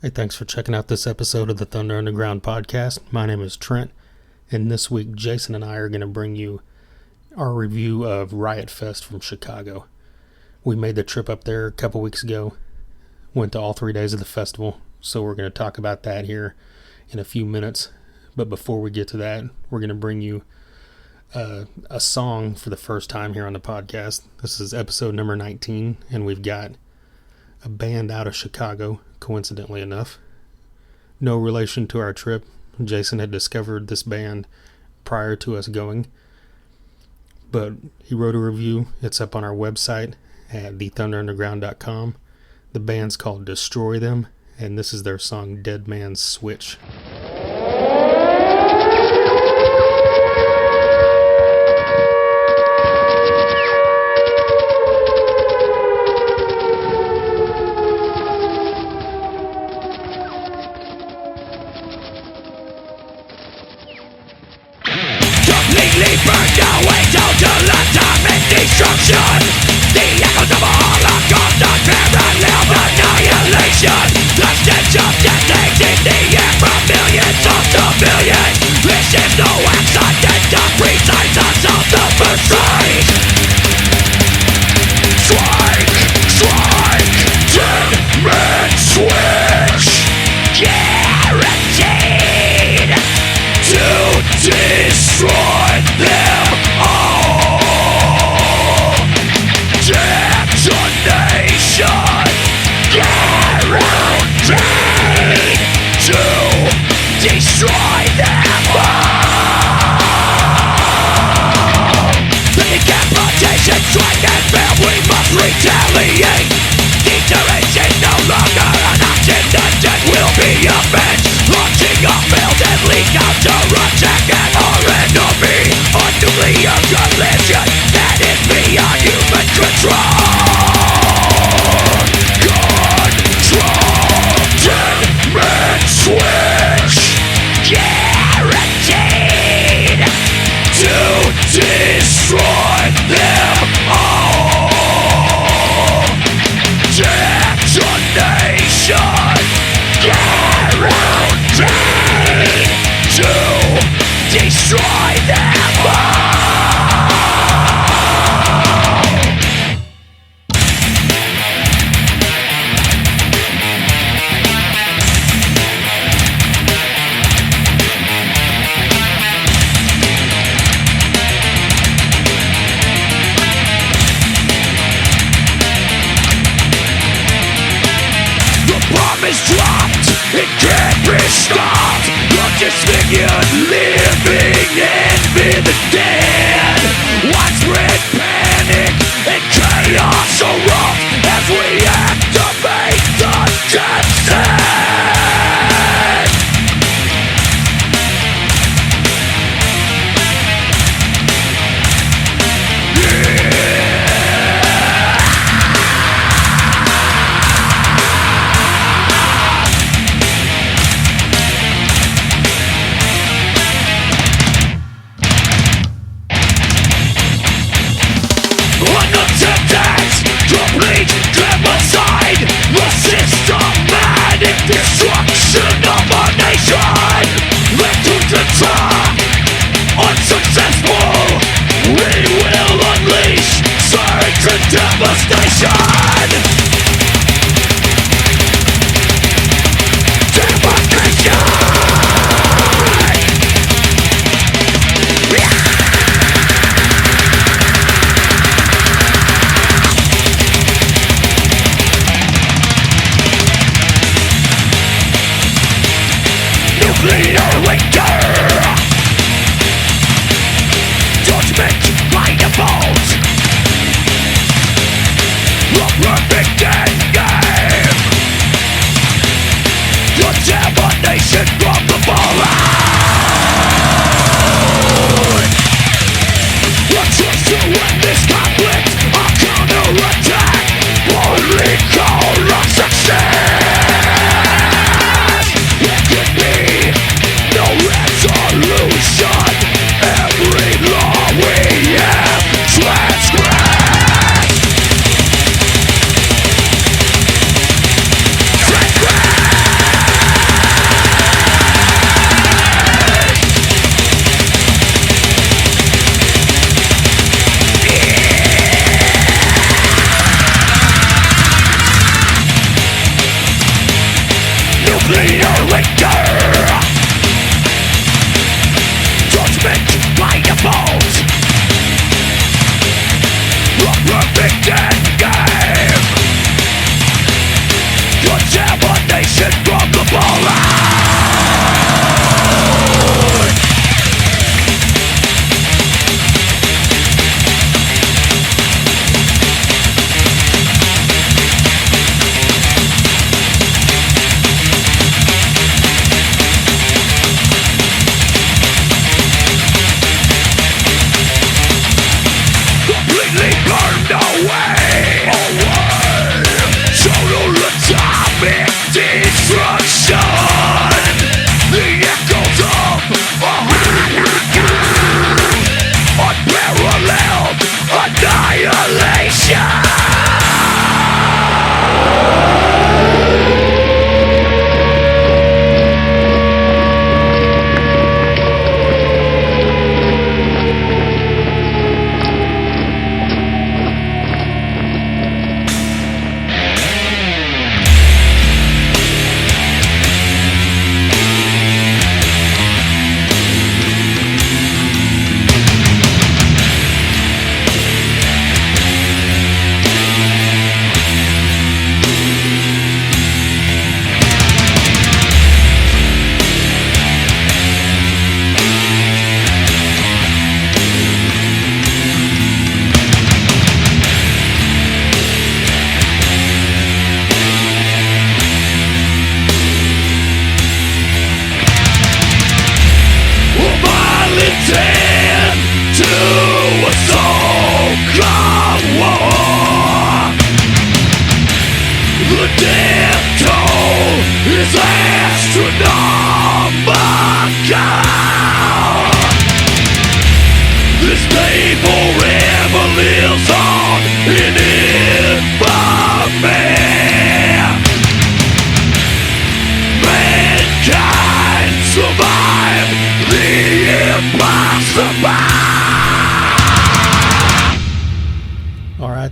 Hey, thanks for checking out this episode of the Thunder Underground podcast. My name is Trent, and this week Jason and I are going to bring you our review of Riot Fest from Chicago. We made the trip up there a couple weeks ago, went to all 3 days of the festival, so we're going to talk about that here in a few minutes. But before we get to that, we're going to bring you a song for the first time here on the podcast. This is episode number 19, and we've got a band out of Chicago, coincidentally enough. No relation to our trip. Jason had discovered this band prior to us going, but he wrote a review. It's up on our website at thethunderunderground.com. The band's called Destroythem, and this is their song Dead Man's Switch. Destruction, the echoes of a holocaust, unparalleled annihilation. The stench of death hangs in the air from millions of civilians. This is no accident, the precise cause of the first strike. Strike, dead man switch. Guaranteed to destroy them all. Detonation, guaranteed to destroy them all. The decapitation, strike and fail, we must retaliate. Deterrence is no longer an option, the death will be avenged. Launching a failed deadly counterattack at our enemy. A nuclear collision that is beyond human control. Dead man switch, guaranteed to destroy them all. Detonation, guaranteed to destroy them all. Is dropped, it can't be stopped. The disfigured living envy the dead. Widespread panic and chaos erupt as we activate the death set. Destruction of our nation, left to the top, unsuccessful. We will unleash surge and devastation. Devastation. Nuclear winter, judgment by default. The perfect end game. The devastation from the fallout. The choice to end this conflict, a counterattack, political of success. It could be no resolution. Every law we have transgressed. Transgressed. your liquor. Judgment by default. A perfect endgame. Contamination from the fallout. Completely burned away. Total atomic destruction. The echoes of unparalleled annihilation.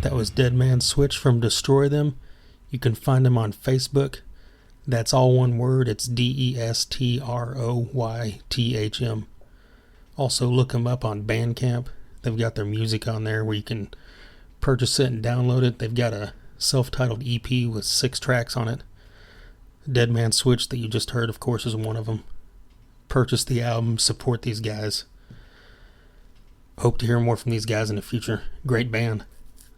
That was Dead Man Switch from Destroythm. You can find them on Facebook. That's all one word. It's Destroythm. Also look them up on Bandcamp. They've got their music on there where you can purchase it and download it. They've got a self-titled EP with 6 tracks on it. Dead Man Switch that you just heard, of course, is one of them. Purchase the album, support these guys. Hope to hear more from these guys in the future. Great band.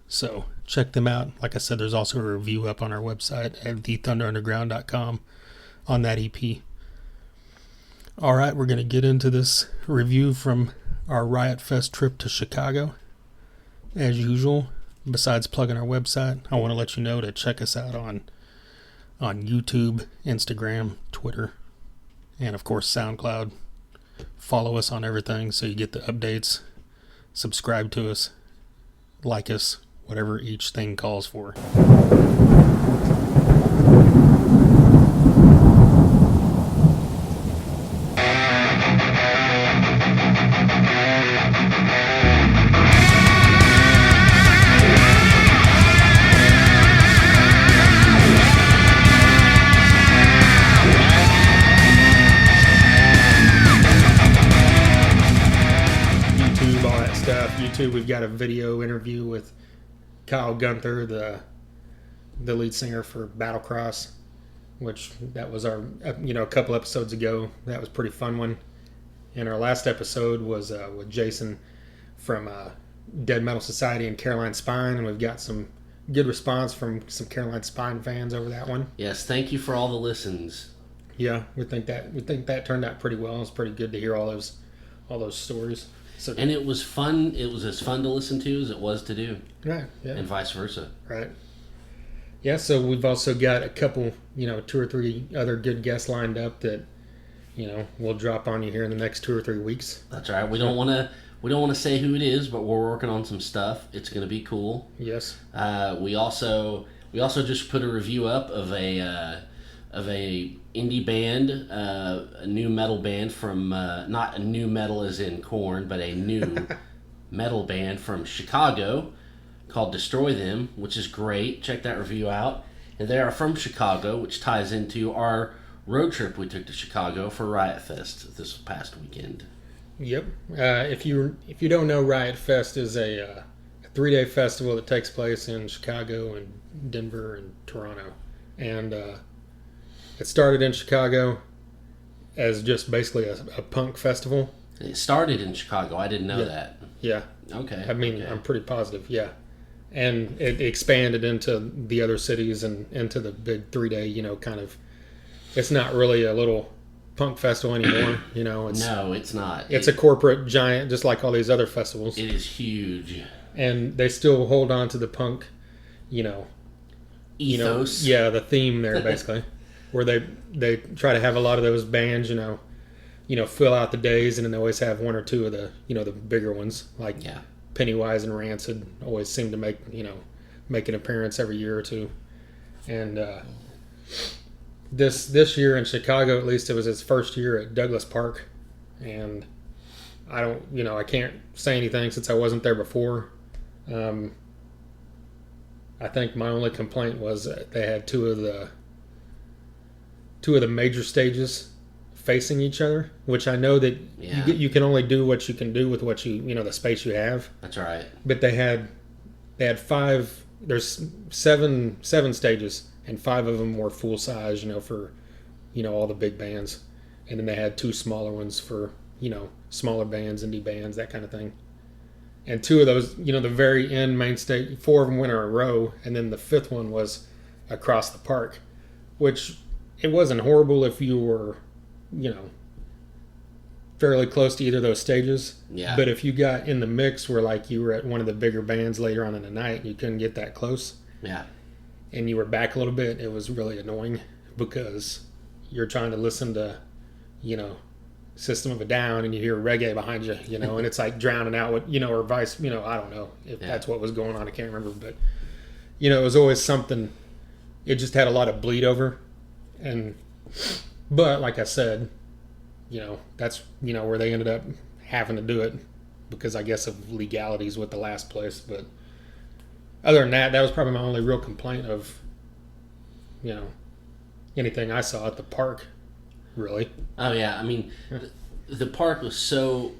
So check them out. Like I said, there's also a review up on our website at thethunderunderground.com on that EP. All right, we're going to get into this review from our Riot Fest trip to Chicago. As usual, besides plugging our website, I want to let you know to check us out on YouTube, Instagram, Twitter, and of course SoundCloud. Follow us on everything so you get the updates. Subscribe to us. Like us. Whatever each thing calls for. YouTube, all that stuff. YouTube, we've got a video interview with Kyle Gunther, the lead singer for Battlecross, which that was our, a couple episodes ago. That was a pretty fun one. And our last episode was with Jason from Dead Metal Society and Caroline Spine, and we've got some good response from some Caroline Spine fans over that one. Yes, thank you for all the listens. Yeah, we think that turned out pretty well. It's pretty good to hear all those stories. So, and it was fun. It was as fun to listen to as it was to do. Right. Yeah. And vice versa. Right. Yeah. So we've also got a couple, 2 or 3 other good guests lined up that, we'll drop on you here in the next 2 or 3 weeks. That's right. We don't want to say who it is, but we're working on some stuff. It's going to be cool. Yes. We also just put a review up of a indie band, a new metal band from not a new metal as in Korn, but a new metal band from Chicago called Destroythm, which is great. Check that review out. And they are from Chicago, which ties into our road trip we took to Chicago for Riot Fest this past weekend. Yep. If you don't know, Riot Fest is a 3-day festival that takes place in Chicago and Denver and Toronto, and it started in Chicago as just basically a punk festival. It started in Chicago. I didn't know Yeah. that. Yeah. Okay. I mean, okay. I'm pretty positive. Yeah. And it expanded into the other cities and into the big 3-day. Kind of. It's not really a little punk festival anymore. It's No, it's not. It's a corporate giant, just like all these other festivals. It is huge. And they still hold on to the punk, Ethos. the theme there basically, where they try to have a lot of those bands, fill out the days, and then they always have one or two of the the bigger ones like Yeah. Pennywise and Rancid always seem to make an appearance every year or two, and this year in Chicago, at least, it was his first year at Douglas Park, and I can't say anything since I wasn't there before. I think my only complaint was that they had two of the major stages facing each other, which I know that Yeah. you can only do what you can do with what the space you have. That's right. But they had five. There's seven stages, and 5 of them were full size. For all the big bands, and then they had 2 smaller ones for smaller bands, indie bands, that kind of thing. And 2 of those, the very end main stage, 4 of them went in a row, and then the 5th one was across the park, which it wasn't horrible if you were, fairly close to either of those stages. Yeah. But if you got in the mix where like you were at one of the bigger bands later on in the night and you couldn't get that close, Yeah. and you were back a little bit, it was really annoying because you're trying to listen to, System of a Down, and you hear reggae behind you, and it's like drowning out what, or vice, I don't know if that's what was going on. I can't remember, but, it was always something. It just had a lot of bleed over. But like I said, that's, where they ended up having to do it because I guess of legalities with the last place. But other than that was probably my only real complaint of, anything I saw at the park, really. Oh yeah, I mean, the park was so,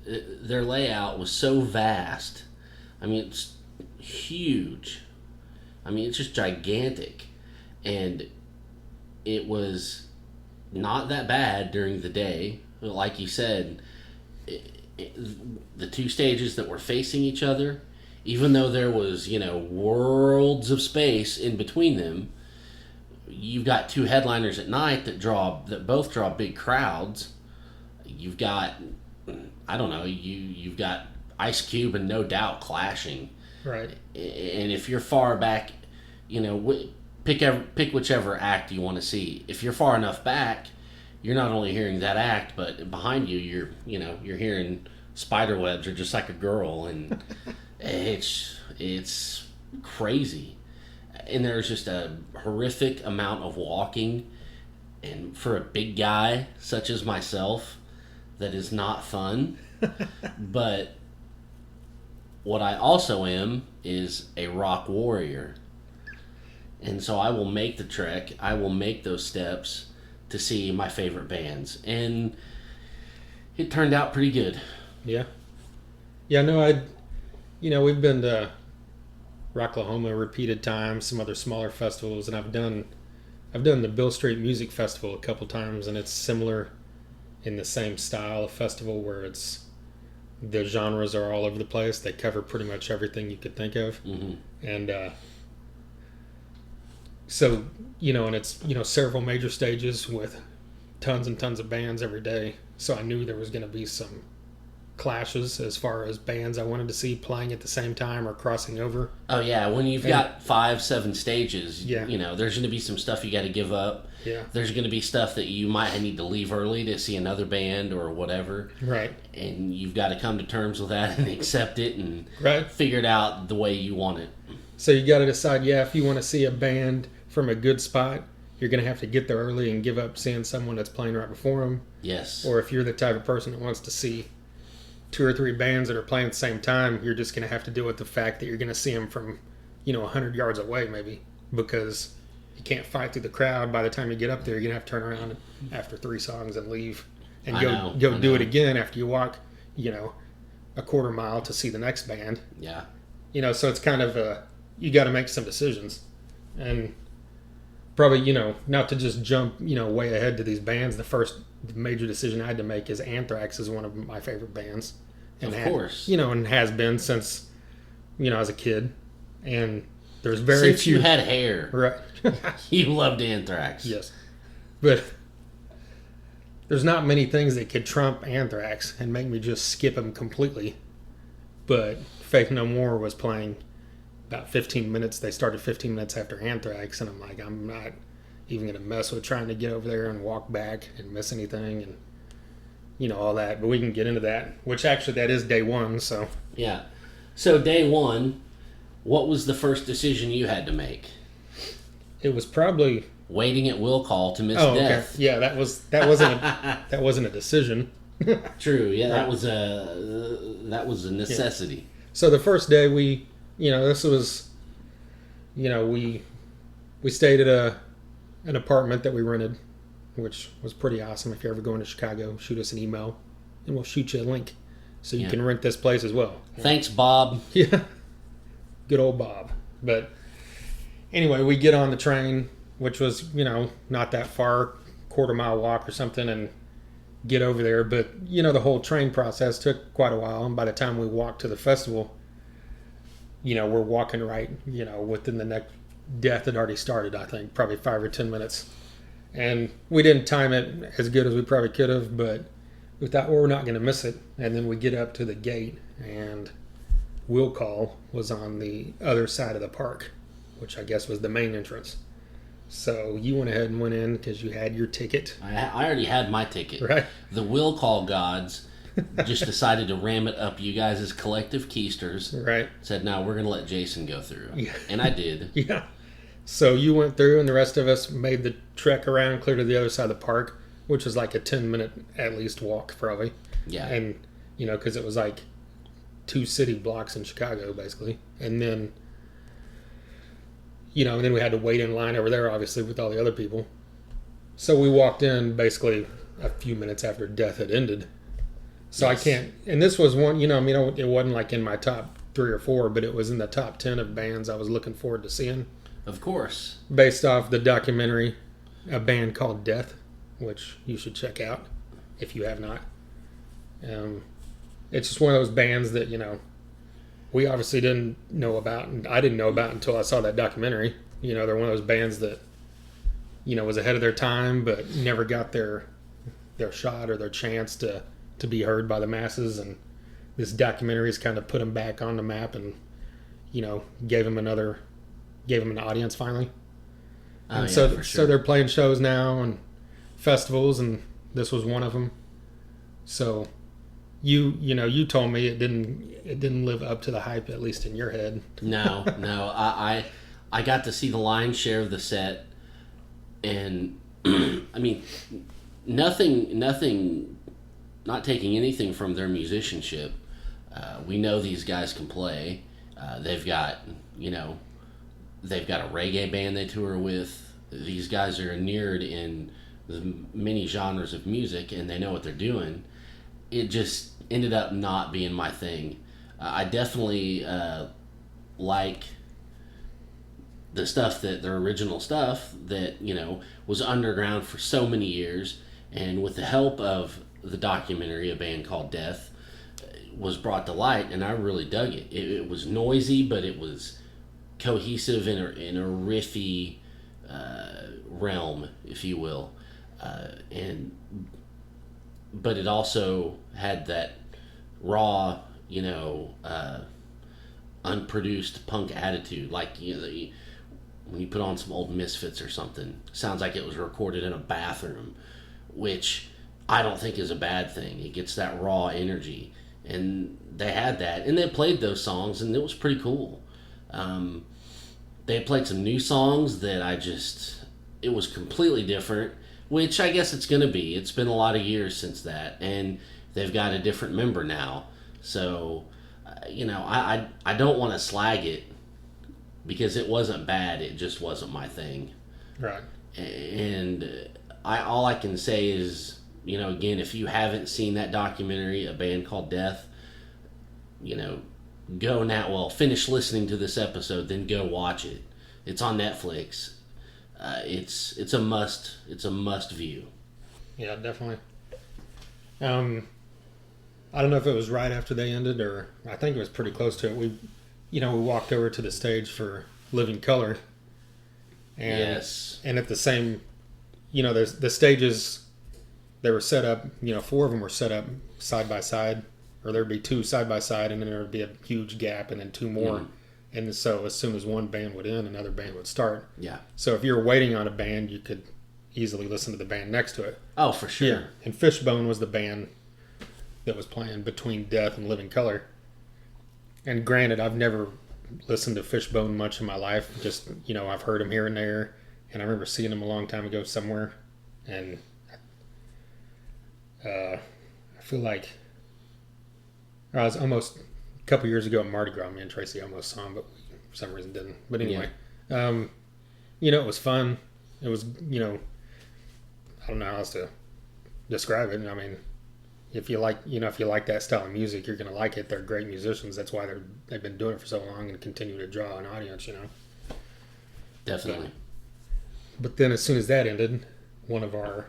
their layout was so vast. I mean, it's huge. I mean, it's just gigantic, and it was not that bad during the day. Like you said, the 2 stages that were facing each other, even though there was worlds of space in between them, you've got 2 headliners at night that both draw big crowds. You've got, I don't know, you've got Ice Cube and No Doubt clashing. Right. And if you're far back, pick whichever act you want to see. If you're far enough back, you're not only hearing that act, but behind you, you're hearing Spiderwebs or Just Like a Girl, and it's crazy. And there's just a horrific amount of walking, and for a big guy such as myself, that is not fun. But what I also am is a rock warrior, and so I will make the trek. I will make those steps to see my favorite bands, and it turned out pretty good. Yeah. Yeah, no, we've been to Rocklahoma repeated times, some other smaller festivals, and I've done the Bill Street Music Festival a couple times, and it's similar in the same style of festival where the genres are all over the place. They cover pretty much everything you could think of. Mm-hmm. And so, and it's, several major stages with tons and tons of bands every day. So I knew there was going to be some clashes as far as bands I wanted to see playing at the same time or crossing over. Oh yeah, when you've got 5-7 stages, Yeah. There's going to be some stuff you got to give up. Yeah. There's going to be stuff that you might need to leave early to see another band or whatever. Right. And you've got to come to terms with that and accept it and Right. figure it out the way you want it. So you got to decide, if you want to see a band from a good spot, you're going to have to get there early and give up seeing someone that's playing right before them. Yes. Or if you're the type of person that wants to see 2 or 3 bands that are playing at the same time, you're just going to have to deal with the fact that you're going to see them from, 100 yards away maybe, because you can't fight through the crowd. By the time you get up there, you're gonna have to turn around after 3 songs and leave, and go do it again after you walk, a quarter mile to see the next band. Yeah. So it's kind of you got to make some decisions, and probably not to just jump way ahead to these bands. The first major decision I had to make is Anthrax is one of my favorite bands, and of course, and has been since I was a kid, and there's very since few. You had hair, right? You loved Anthrax. Yes, but there's not many things that could trump Anthrax and make me just skip them completely. But Faith No More was playing about 15 minutes. They started 15 minutes after Anthrax, and I'm like, I'm not even going to mess with trying to get over there and walk back and miss anything and, all that. But we can get into that, which actually that is day one, so. Yeah. So day one, what was the first decision you had to make? It was probably... waiting at will call to miss death. Okay. Yeah, that wasn't a decision. True. Yeah, that was a necessity. Yeah. So the first day this was, we stayed at an apartment that we rented, which was pretty awesome. If you're ever going to Chicago, shoot us an email, and we'll shoot you a link so you can rent this place as well. Thanks, Bob. Yeah, good old Bob. But anyway, we get on the train, which was not that far, quarter-mile walk or something, and get over there. But the whole train process took quite a while, and by the time we walked to the festival, we're walking right within the next. Death had already started, I think, probably 5 or 10 minutes, and we didn't time it as good as we probably could have, but we thought, well, we're not going to miss it. And then we get up to the gate, and will call was on the other side of the park, which I guess was the main entrance. So you went ahead and went in because you had your ticket. I already had my ticket. Right. The will call gods just decided to ram it up you guys as collective keisters. Right. Said, no, we're going to let Jason go through. Yeah. And I did. Yeah. So you went through, and the rest of us made the trek around clear to the other side of the park, which was like a 10-minute at least walk, probably. Yeah. And, because it was like 2 city blocks in Chicago, basically. And then, and then we had to wait in line over there, obviously, with all the other people. So we walked in basically a few minutes after Death had ended. So yes. I can't, and this was one, it wasn't like in my top 3 or 4, but it was in the top 10 of bands I was looking forward to seeing. Of course. Based off the documentary, a band called Death, which you should check out if you have not. It's just one of those bands that, we obviously didn't know about, and I didn't know about until I saw that documentary. They're one of those bands that, was ahead of their time, but never got their shot or their chance to be heard by the masses. And this documentary has kind of put them back on the map and, gave them an audience finally. And for sure. So they're playing shows now and festivals, and this was one of them. So you told me it didn't live up to the hype, at least in your head. No. I got to see the lion's share of the set, and I mean, nothing, not taking anything from their musicianship. We know these guys can play. They've got a reggae band they tour with. These guys are inured in the many genres of music, and they know what they're doing. It just ended up not being my thing. I definitely like the stuff their original stuff that, was underground for so many years, and with the help of the documentary, a band called Death was brought to light, and I really dug it. It was noisy, but it was cohesive in a riffy realm, if you will, but it also had that raw, unproduced punk attitude, like when you put on some old Misfits or something. Sounds like it was recorded in a bathroom, which I don't think is a bad thing. It gets that raw energy, and they had that, and they played those songs, and it was pretty cool. They played some new songs that it was completely different, which I guess it's going to be. It's been a lot of years since that, and they've got a different member now. So, I don't want to slag it because it wasn't bad. It just wasn't my thing. Right. And all I can say is, again, if you haven't seen that documentary, A Band Called Death, go now. Well, finish listening to this episode, then go watch it. It's on Netflix. It's a must. It's a must view. Yeah, definitely. I don't know if it was right after they ended, or I think it was pretty close to it. We walked over to the stage for Living Color. And, yes. And at the same, there's the stages, they were set up, 4 of them were set up side by side, or there'd be 2 side by side, and then there would be a huge gap, and then 2 more. Mm. And so as soon as one band would end, another band would start. Yeah. So if you were waiting on a band, you could easily listen to the band next to it. Oh, for sure. Yeah. And Fishbone was the band that was playing between Death and Living Color. And granted, I've never listened to Fishbone much in my life. Just, I've heard them here and there. And I remember seeing them a long time ago somewhere. And I feel like I was almost a couple years ago at Mardi Gras. Me and Tracy almost saw them, but we, for some reason didn't. But anyway, it was fun. It was, I don't know how else to describe it. I mean, if you like that style of music, you're going to like it. They're great musicians. That's why they've been doing it for so long and continue to draw an audience, Definitely. But then as soon as that ended, one of our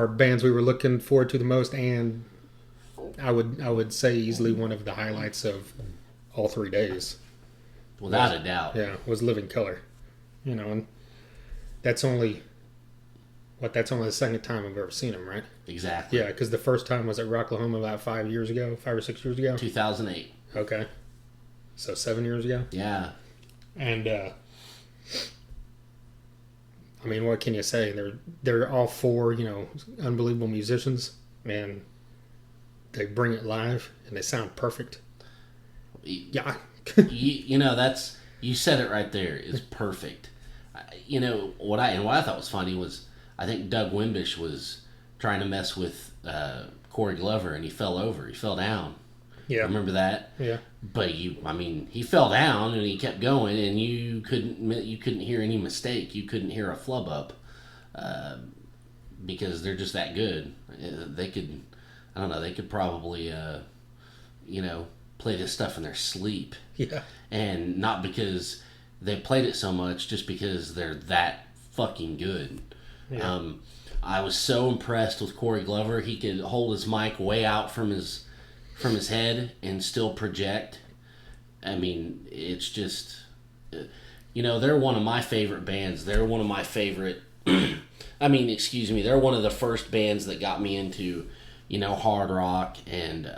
bands we were looking forward to the most, and I would say easily one of the highlights of all 3 days. Without a doubt. Yeah, was Living Color. And that's only the second time I've ever seen them, right? Exactly. Yeah, because the first time was at Rocklahoma about 5 or 6 years ago. 2008. Okay. So 7 years ago? Yeah. And, I mean, what can you say? They're all 4, unbelievable musicians, and they bring it live, and they sound perfect. Yeah. You said it right there. It's perfect. What I thought was funny was I think Doug Wimbish was trying to mess with Corey Glover, and he fell over. He fell down. Yeah. Remember that? Yeah. But he fell down and he kept going, and you couldn't hear any mistake. You couldn't hear a flub up, because they're just that good. They could, I don't know, they could probably, play this stuff in their sleep. Yeah. And not because they played it so much, just because they're that fucking good. Yeah. I was so impressed with Corey Glover. He could hold his mic way out from his head and still project. I mean, it's just, they're one of my favorite bands. They're one of my favorite, they're one of the first bands that got me into, hard rock, and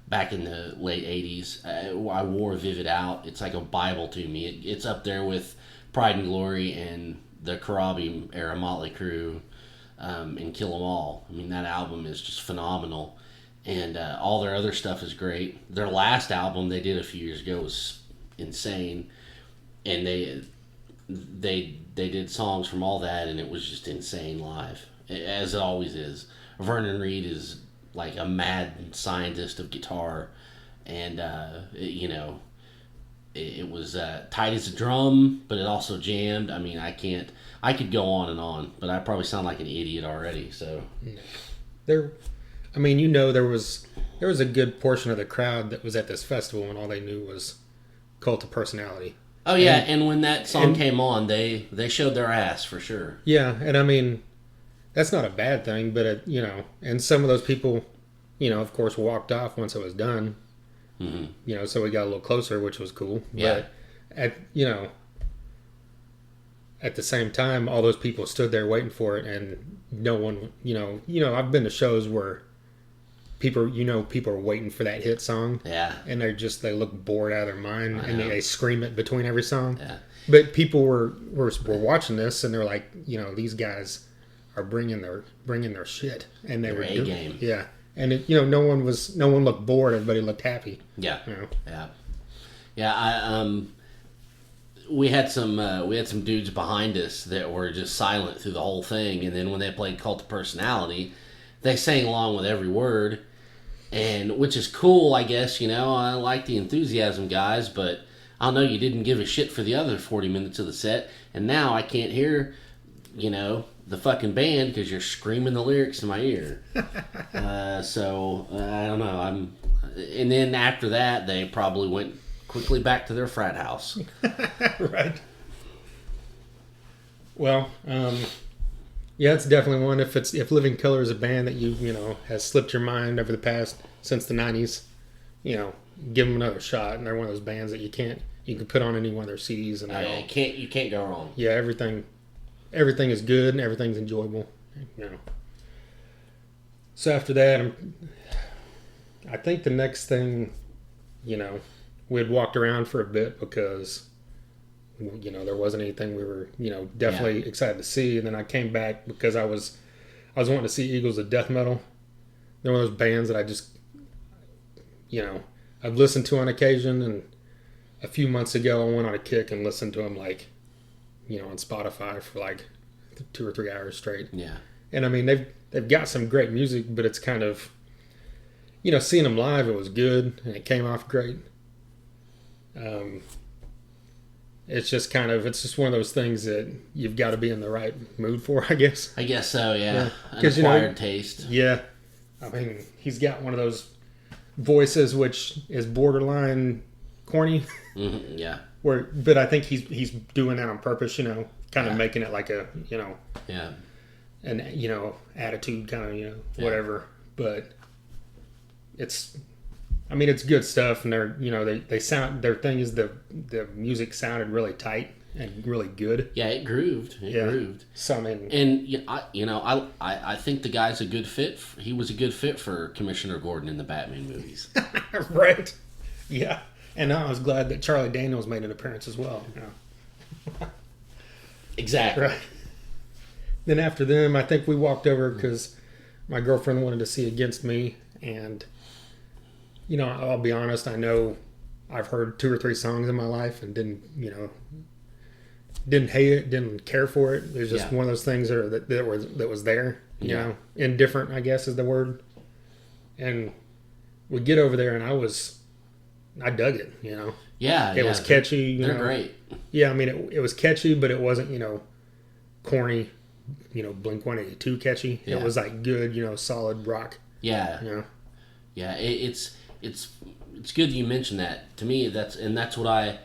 back in the late 80s. I wore Vivid Out. It's like a Bible to me. It's up there with Pride and Glory and the Karabi era Motley Crue, and Kill 'Em All. I mean, that album is just phenomenal. And all their other stuff is great. Their last album they did a few years ago was insane. And they did songs from all that, and it was just insane live, as it always is. Vernon Reid is like a mad scientist of guitar, and it was tight as a drum, but it also jammed. I mean, I could go on and on, but I probably sound like an idiot already. So there was a good portion of the crowd that was at this festival, and all they knew was Cult of Personality. Oh yeah, and when that song came on, they showed their ass for sure. Yeah, and I mean, that's not a bad thing, but and some of those people, of course, walked off once it was done. Mm-hmm. So we got a little closer, which was cool. Yeah. But at the same time, all those people stood there waiting for it, and no one, I've been to shows where people are waiting for that hit song. Yeah. And they look bored out of their mind, and they scream it between every song. Yeah. But people were watching this, and they're like, these guys are bringing their shit, and they were doing game. Yeah. And no one looked bored. Everybody looked happy. Yeah. Yeah. We had some dudes behind us that were just silent through the whole thing, and then when they played Cult of Personality, they sang along with every word, and which is cool, I guess. I like the enthusiasm, guys, but I don't know, you didn't give a shit for the other 40 minutes of the set, and now I can't hear, the fucking band because you're screaming the lyrics in my ear. So I don't know. And then after that, they probably went quickly back to their frat house. Right. Well, yeah, it's definitely one. If Living Colour is a band that has slipped your mind over the past since the '90s, give them another shot. And they're one of those bands that you can put on any one of their CDs and You can't go wrong. Yeah, everything is good and everything's enjoyable. So after that, I think the next thing, we had walked around for a bit because there wasn't anything we were definitely excited to see. And then I came back because I was wanting to see Eagles of Death Metal. They're one of those bands that I just I've listened to on occasion, and a few months ago I went on a kick and listened to them on Spotify for 2 or 3 hours straight. Yeah. And I mean they've got some great music, but it's kind of seeing them live, it was good and it came off great. It's just one of those things that you've got to be in the right mood for, I guess. I guess so, yeah. An 'Cause, acquired taste. Yeah. I mean, he's got one of those voices which is borderline corny. Mm-hmm, yeah. But I think he's doing that on purpose, kind of making it like a, yeah, an attitude kind of, whatever. But it's good stuff, and they're they sound, their thing is the music sounded really tight and really good. Yeah, it grooved. It grooved. So I mean, and I think the guy's a good fit. He was a good fit for Commissioner Gordon in the Batman movies. Right? Yeah. And I was glad that Charlie Daniels made an appearance as well. Exactly. Right. Then after them, I think we walked over because my girlfriend wanted to see Against Me, and I'll be honest, I know I've heard 2 or 3 songs in my life and didn't hate it, didn't care for it. It was just one of those things that was there, indifferent, I guess is the word. And we get over there, and I dug it, Yeah, it was catchy. They're great. Yeah, I mean, it was catchy, but it wasn't, corny, Blink-182 catchy. Yeah. It was good, solid rock. Yeah. Yeah, it's good you mentioned that. To me, that's what I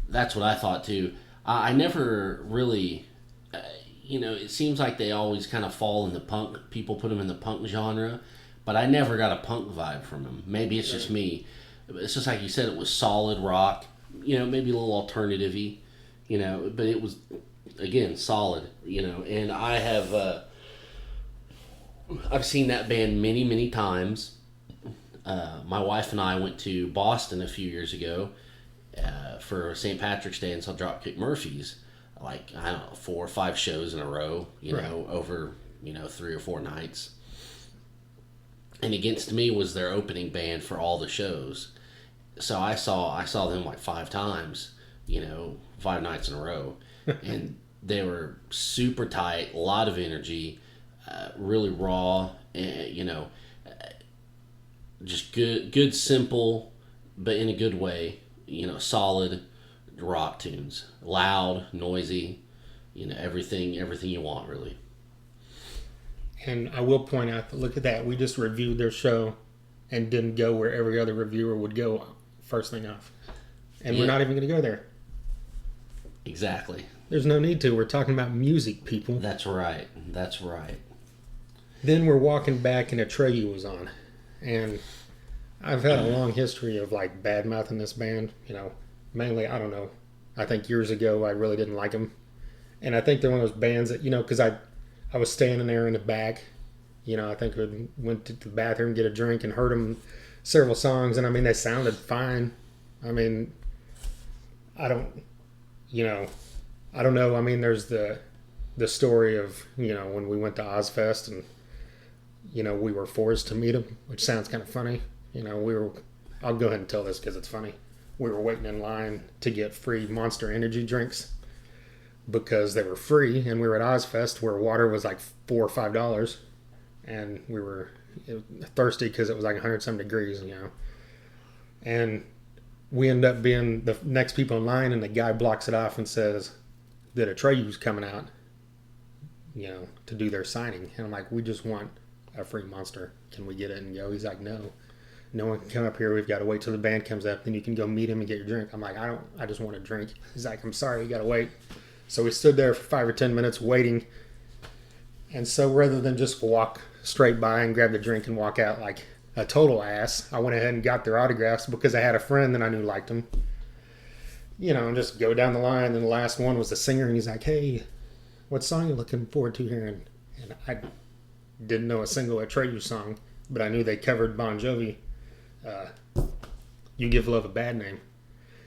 thought too. I never really, it seems like they always kind of fall in the punk. People put them in the punk genre, but I never got a punk vibe from them. Maybe it's just me. It's just like you said. It was solid rock. Maybe a little alternative-y. But it was again solid. And I have I've seen that band many, many times. My wife and I went to Boston a few years ago for St. Patrick's Day and saw Dropkick Murphys. I don't know, 4 or 5 shows in a row, over 3 or 4 nights. And Against Me was their opening band for all the shows. So I saw them 5 times, 5 nights in a row. And they were super tight, a lot of energy, really raw, and, just good, simple, but in a good way, solid rock tunes. Loud, noisy, everything you want, really. And I will point out that, look at that, we just reviewed their show and didn't go where every other reviewer would go first thing off. And we're not even going to go there. Exactly. There's no need to. We're talking about music, people. That's right. Then we're walking back and Atreyu was on. And I've had a long history of bad mouthing this band. Mainly, I don't know. I think years ago I really didn't like them. And I think they're one of those bands that, because I was standing there in the back. I think I went to the bathroom, get a drink, and heard them several songs. And I mean, they sounded fine. I mean, I don't know. I mean, there's the story of, when we went to Ozfest and, we were forced to meet them, which sounds kind of funny. I'll go ahead and tell this because it's funny. We were waiting in line to get free Monster Energy drinks because they were free, and we were at Ozfest where water was $4 or $5, and we were thirsty because it was 100 some degrees, and we end up being the next people in line, and the guy blocks it off and says that Atreyu's coming out, to do their signing. And I'm like, we just want a free Monster. Can we get it and go? He's like, no one can come up here. We've got to wait till the band comes up. Then you can go meet him and get your drink. I'm like, I just want a drink. He's like, I'm sorry, you got to wait. So we stood there for 5 or 10 minutes waiting. And so rather than just walk straight by and grab the drink and walk out like a total ass, I went ahead and got their autographs because I had a friend that I knew liked them. And just go down the line. And the last one was the singer, and he's like, hey, what song are you looking forward to here? And I didn't know a single Atreyu song, but I knew they covered Bon Jovi, You Give Love a Bad Name.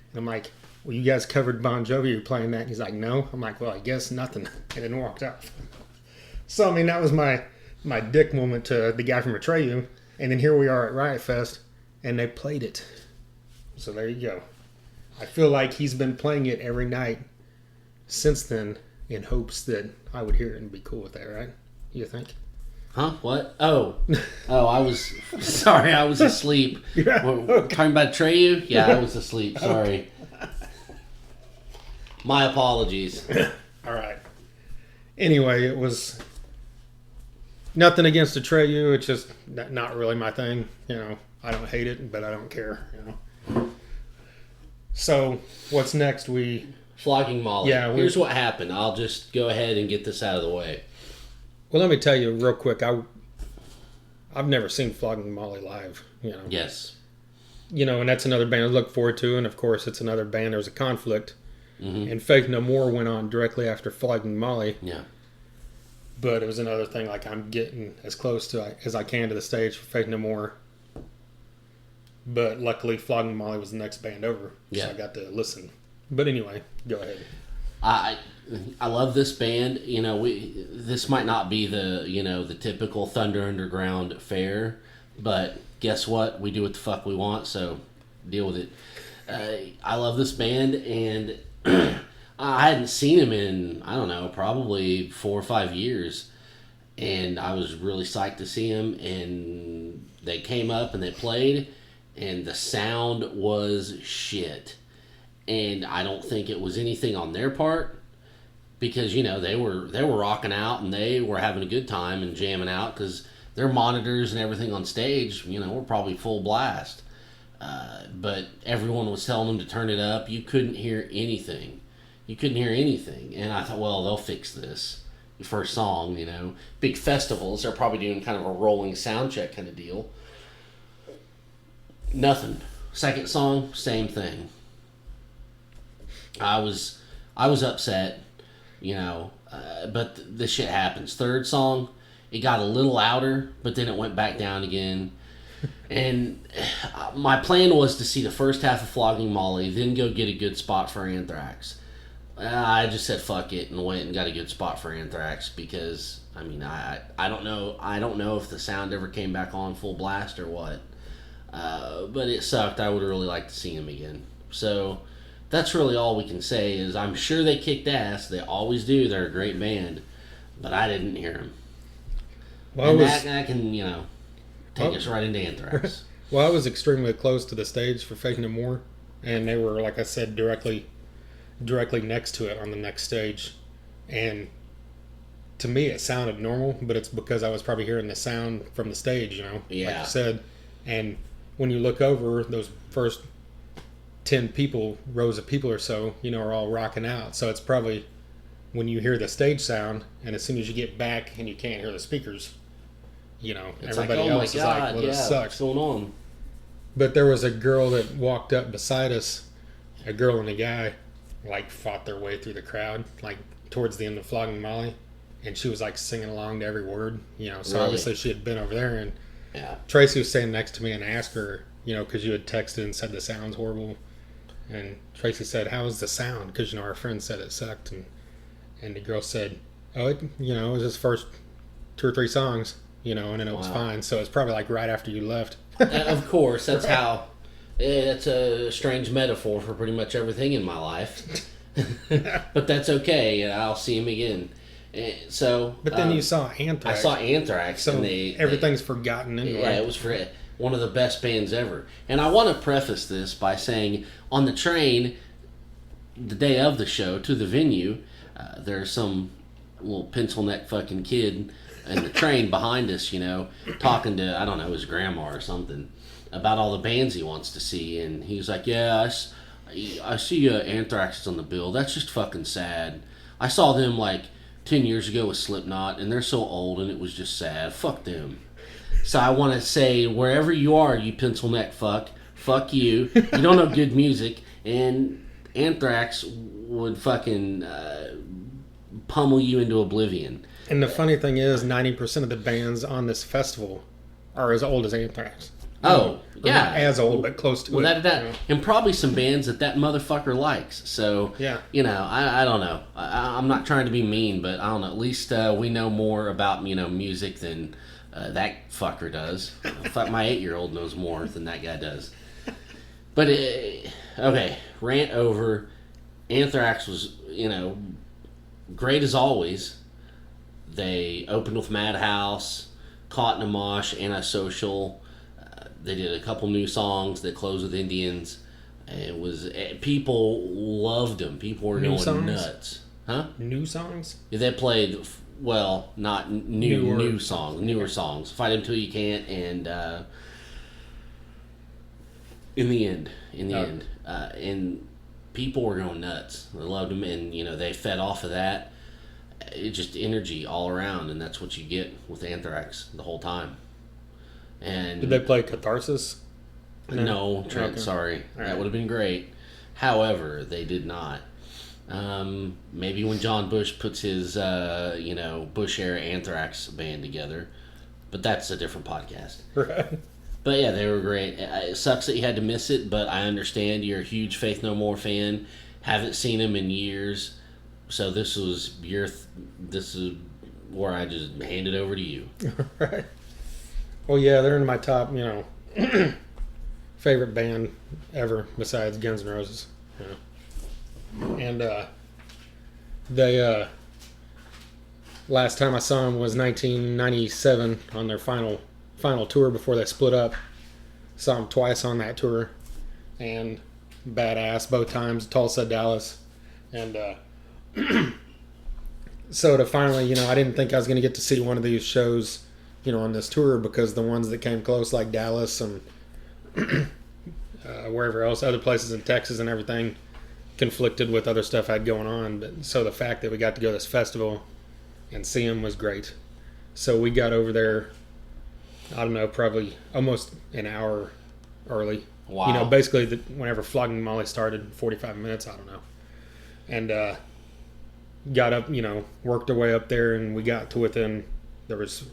And I'm like, well, you guys covered Bon Jovi, you're playing that? And he's like, no. I'm like, well, I guess nothing. And then walked off. So, that was my dick moment to the guy from Atreyu. And then here we are at Riot Fest, and they played it. So there you go. I feel like he's been playing it every night since then in hopes that I would hear it and be cool with that, right? You think? Huh? What? Oh, I was sorry. I was asleep. Yeah, okay. Talking about Atreyu? Yeah, I was asleep. Sorry. My apologies. All right. Anyway, it was nothing against Atreyu. It's just not really my thing. I don't hate it, but I don't care. So what's next? Flogging Molly. Yeah. Here's what happened. I'll just go ahead and get this out of the way. Well, let me tell you real quick. I've never seen Flogging Molly live. Yes. And that's another band I look forward to. And of course, it's another band. There's a conflict. Mm-hmm. And Faith No More went on directly after Flogging Molly. Yeah. But it was another thing. Like, I'm getting as close to as I can to the stage for Faith No More. But luckily, Flogging Molly was the next band over. Yeah. So I got to listen. But anyway, go ahead. I love this band. This might not be the typical Thunder Underground fare, but guess what? We do what the fuck we want, so deal with it. I love this band, and I hadn't seen him in, I don't know, probably 4 or 5 years, and I was really psyched to see him, and they came up and they played, and the sound was shit. And I don't think it was anything on their part, because they were rocking out and they were having a good time and jamming out, because their monitors and everything on stage were probably full blast, but everyone was telling them to turn it up. You couldn't hear anything, and I thought, well, they'll fix this. First song, big festivals, they're probably doing kind of a rolling sound check kind of deal. Nothing. Second song, same thing. I was upset, but this shit happens. Third song, it got a little louder, but then it went back down again. And my plan was to see the first half of Flogging Molly, then go get a good spot for Anthrax. I just said fuck it and went and got a good spot for Anthrax because I don't know if the sound ever came back on full blast or what, but it sucked. I would really like to see him again. So. That's really all we can say is I'm sure they kicked ass. They always do. They're a great band. But I didn't hear them. Well, that can, take us right into Anthrax. Well, I was extremely close to the stage for Faith No More. And they were, like I said, directly next to it on the next stage. And to me, it sounded normal. But it's because I was probably hearing the sound from the stage, Yeah. like you said. And when you look over, those first 10 rows of people or so, are all rocking out. So it's probably when you hear the stage sound, and as soon as you get back and you can't hear the speakers, it's everybody like, else my is God, like, well, this sucks. What's going on? But there was a girl that walked up beside us, a girl and a guy, fought their way through the crowd, towards the end of Flogging Molly, and she was singing along to every word, so really? Obviously she had been over there, and yeah. Tracy was standing next to me and I asked her, because you had texted and said the sound's horrible. And Tracy said, "How was the sound?" Because our friend said it sucked, and the girl said, "Oh, it was his first 2 or 3 songs, and then it was fine." So it's probably right after you left. Of course, that's how. That's a strange metaphor for pretty much everything in my life, but that's okay. I'll see him again. So, but then you saw Anthrax. I saw Anthrax, so and everything's forgotten anyway. Yeah, it was for one of the best bands ever. And I want to preface this by saying, on the train, the day of the show, to the venue, there's some little pencil neck fucking kid in the train behind us, talking to, I don't know, his grandma or something, about all the bands he wants to see. And he was like, yeah, I see Anthrax is on the bill. That's just fucking sad. I saw them like 10 years ago with Slipknot, and they're so old, and it was just sad. Fuck them. So I want to say, wherever you are, you pencil neck fuck you. You don't know good music, and Anthrax would fucking pummel you into oblivion. And the funny thing is, 90% of the bands on this festival are as old as Anthrax. Oh, yeah. Not as old, but close to it. And probably some bands that motherfucker likes. So, yeah. I don't know. I'm not trying to be mean, but I don't know. At least we know more about, music than that fucker does. Fuck, my 8-year-old knows more than that guy does. But, okay, rant over. Anthrax was, great as always. They opened with Madhouse, Caught in a Mosh, Antisocial. They did a couple new songs that closed with Indians. It was, people loved them. People were going nuts. Huh? New songs? Yeah, they played, well, not newer songs. Fight Him Till You Can't, and In the End. And people were going nuts. They loved them, and they fed off of that. It just energy all around, and that's what you get with Anthrax the whole time. And did they play Catharsis? No, Trent, okay. Sorry. That would have been great. However, they did not. Maybe when John Bush puts his, Bush-era Anthrax band together. But that's a different podcast. Right. But yeah, they were great. It sucks that you had to miss it, but I understand you're a huge Faith No More fan. Haven't seen them in years. So this is where I just hand it over to you. Right. Well, yeah, they're in my top, favorite band ever besides Guns N' Roses. And they last time I saw them was 1997 on their final tour before they split up. Saw them twice on that tour, and badass both times, Tulsa, Dallas, and so to finally, I didn't think I was going to get to see one of these shows, on this tour, because the ones that came close, like Dallas and wherever else, other places in Texas and everything, conflicted with other stuff I had going on. But so the fact that we got to go to this festival and see them was great. So we got over there, I don't know, probably almost an hour early. Wow. Basically whenever Flogging Molly started, 45 minutes, I don't know. And got up, worked our way up there, and we got to within, there was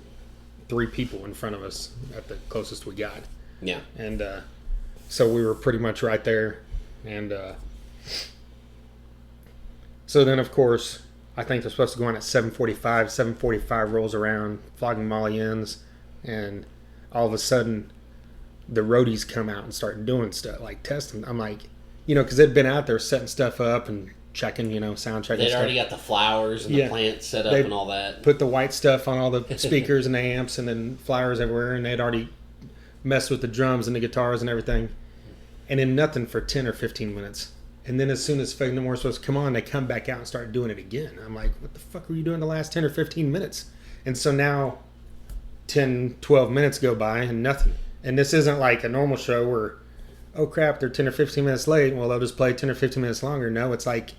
3 people in front of us at the closest we got. Yeah. And so we were pretty much right there. And so then, of course, I think they're supposed to go on at 7:45. 7:45 rolls around, Flogging Molly ends, and all of a sudden the roadies come out and start doing stuff, like testing. I'm like, because they'd been out there setting stuff up and checking, sound checking. They'd already got the flowers and the plants set up and all that. Put the white stuff on all the speakers and the amps, and then flowers everywhere, and they'd already messed with the drums and the guitars and everything. And then nothing for 10 or 15 minutes. And then as soon as Faith No More was supposed to come on, they come back out and start doing it again. I'm like, what the fuck were you doing the last 10 or 15 minutes? And so now 10, 12 minutes go by and nothing. And this isn't like a normal show where, oh crap, they're 10 or 15 minutes late. Well, they'll just play 10 or 15 minutes longer. No, it's like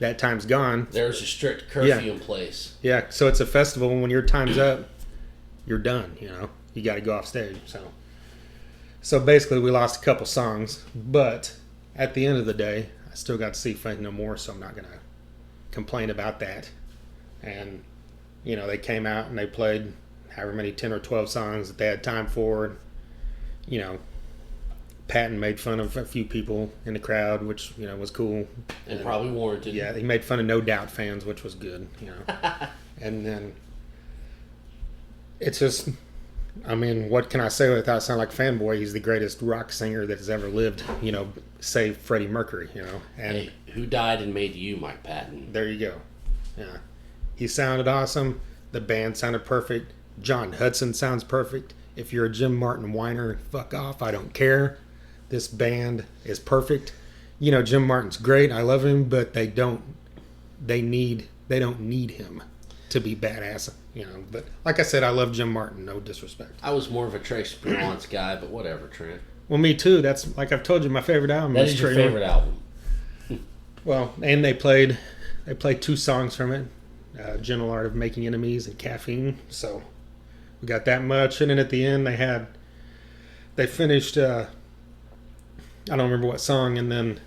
that time's gone. There's a strict curfew in place. Yeah, so it's a festival, and when your time's up, you're done, You got to go off stage. So basically we lost a couple songs, but at the end of the day, I still got to see Faith No More, so I'm not going to complain about that. And, they came out and they played however many 10 or 12 songs that they had time for. And, Patton made fun of a few people in the crowd, which, was cool. And probably warranted. Yeah, he made fun of No Doubt fans, which was good, And then it's just, what can I say without sounding like a fanboy? He's the greatest rock singer that has ever lived, save Freddie Mercury, And hey, who died and made you, Mike Patton? There you go. Yeah. He sounded awesome. The band sounded perfect. John Hudson sounds perfect. if you're a Jim Martin whiner, fuck off. I don't care. This band is perfect. You know, Jim Martin's great. I love him, but they don't need him to be badass. You know, but like I said, I love Jim Martin. No disrespect. I was more of a Trace Lawrence guy, but whatever, Trent. Well, me too. That's like I've told you, my favorite album. That is your favorite album. Well, and they played 2 songs from it, Gentle Art of Making Enemies and Caffeine. So we got that much. And then at the end, they finished, I don't remember what song. And then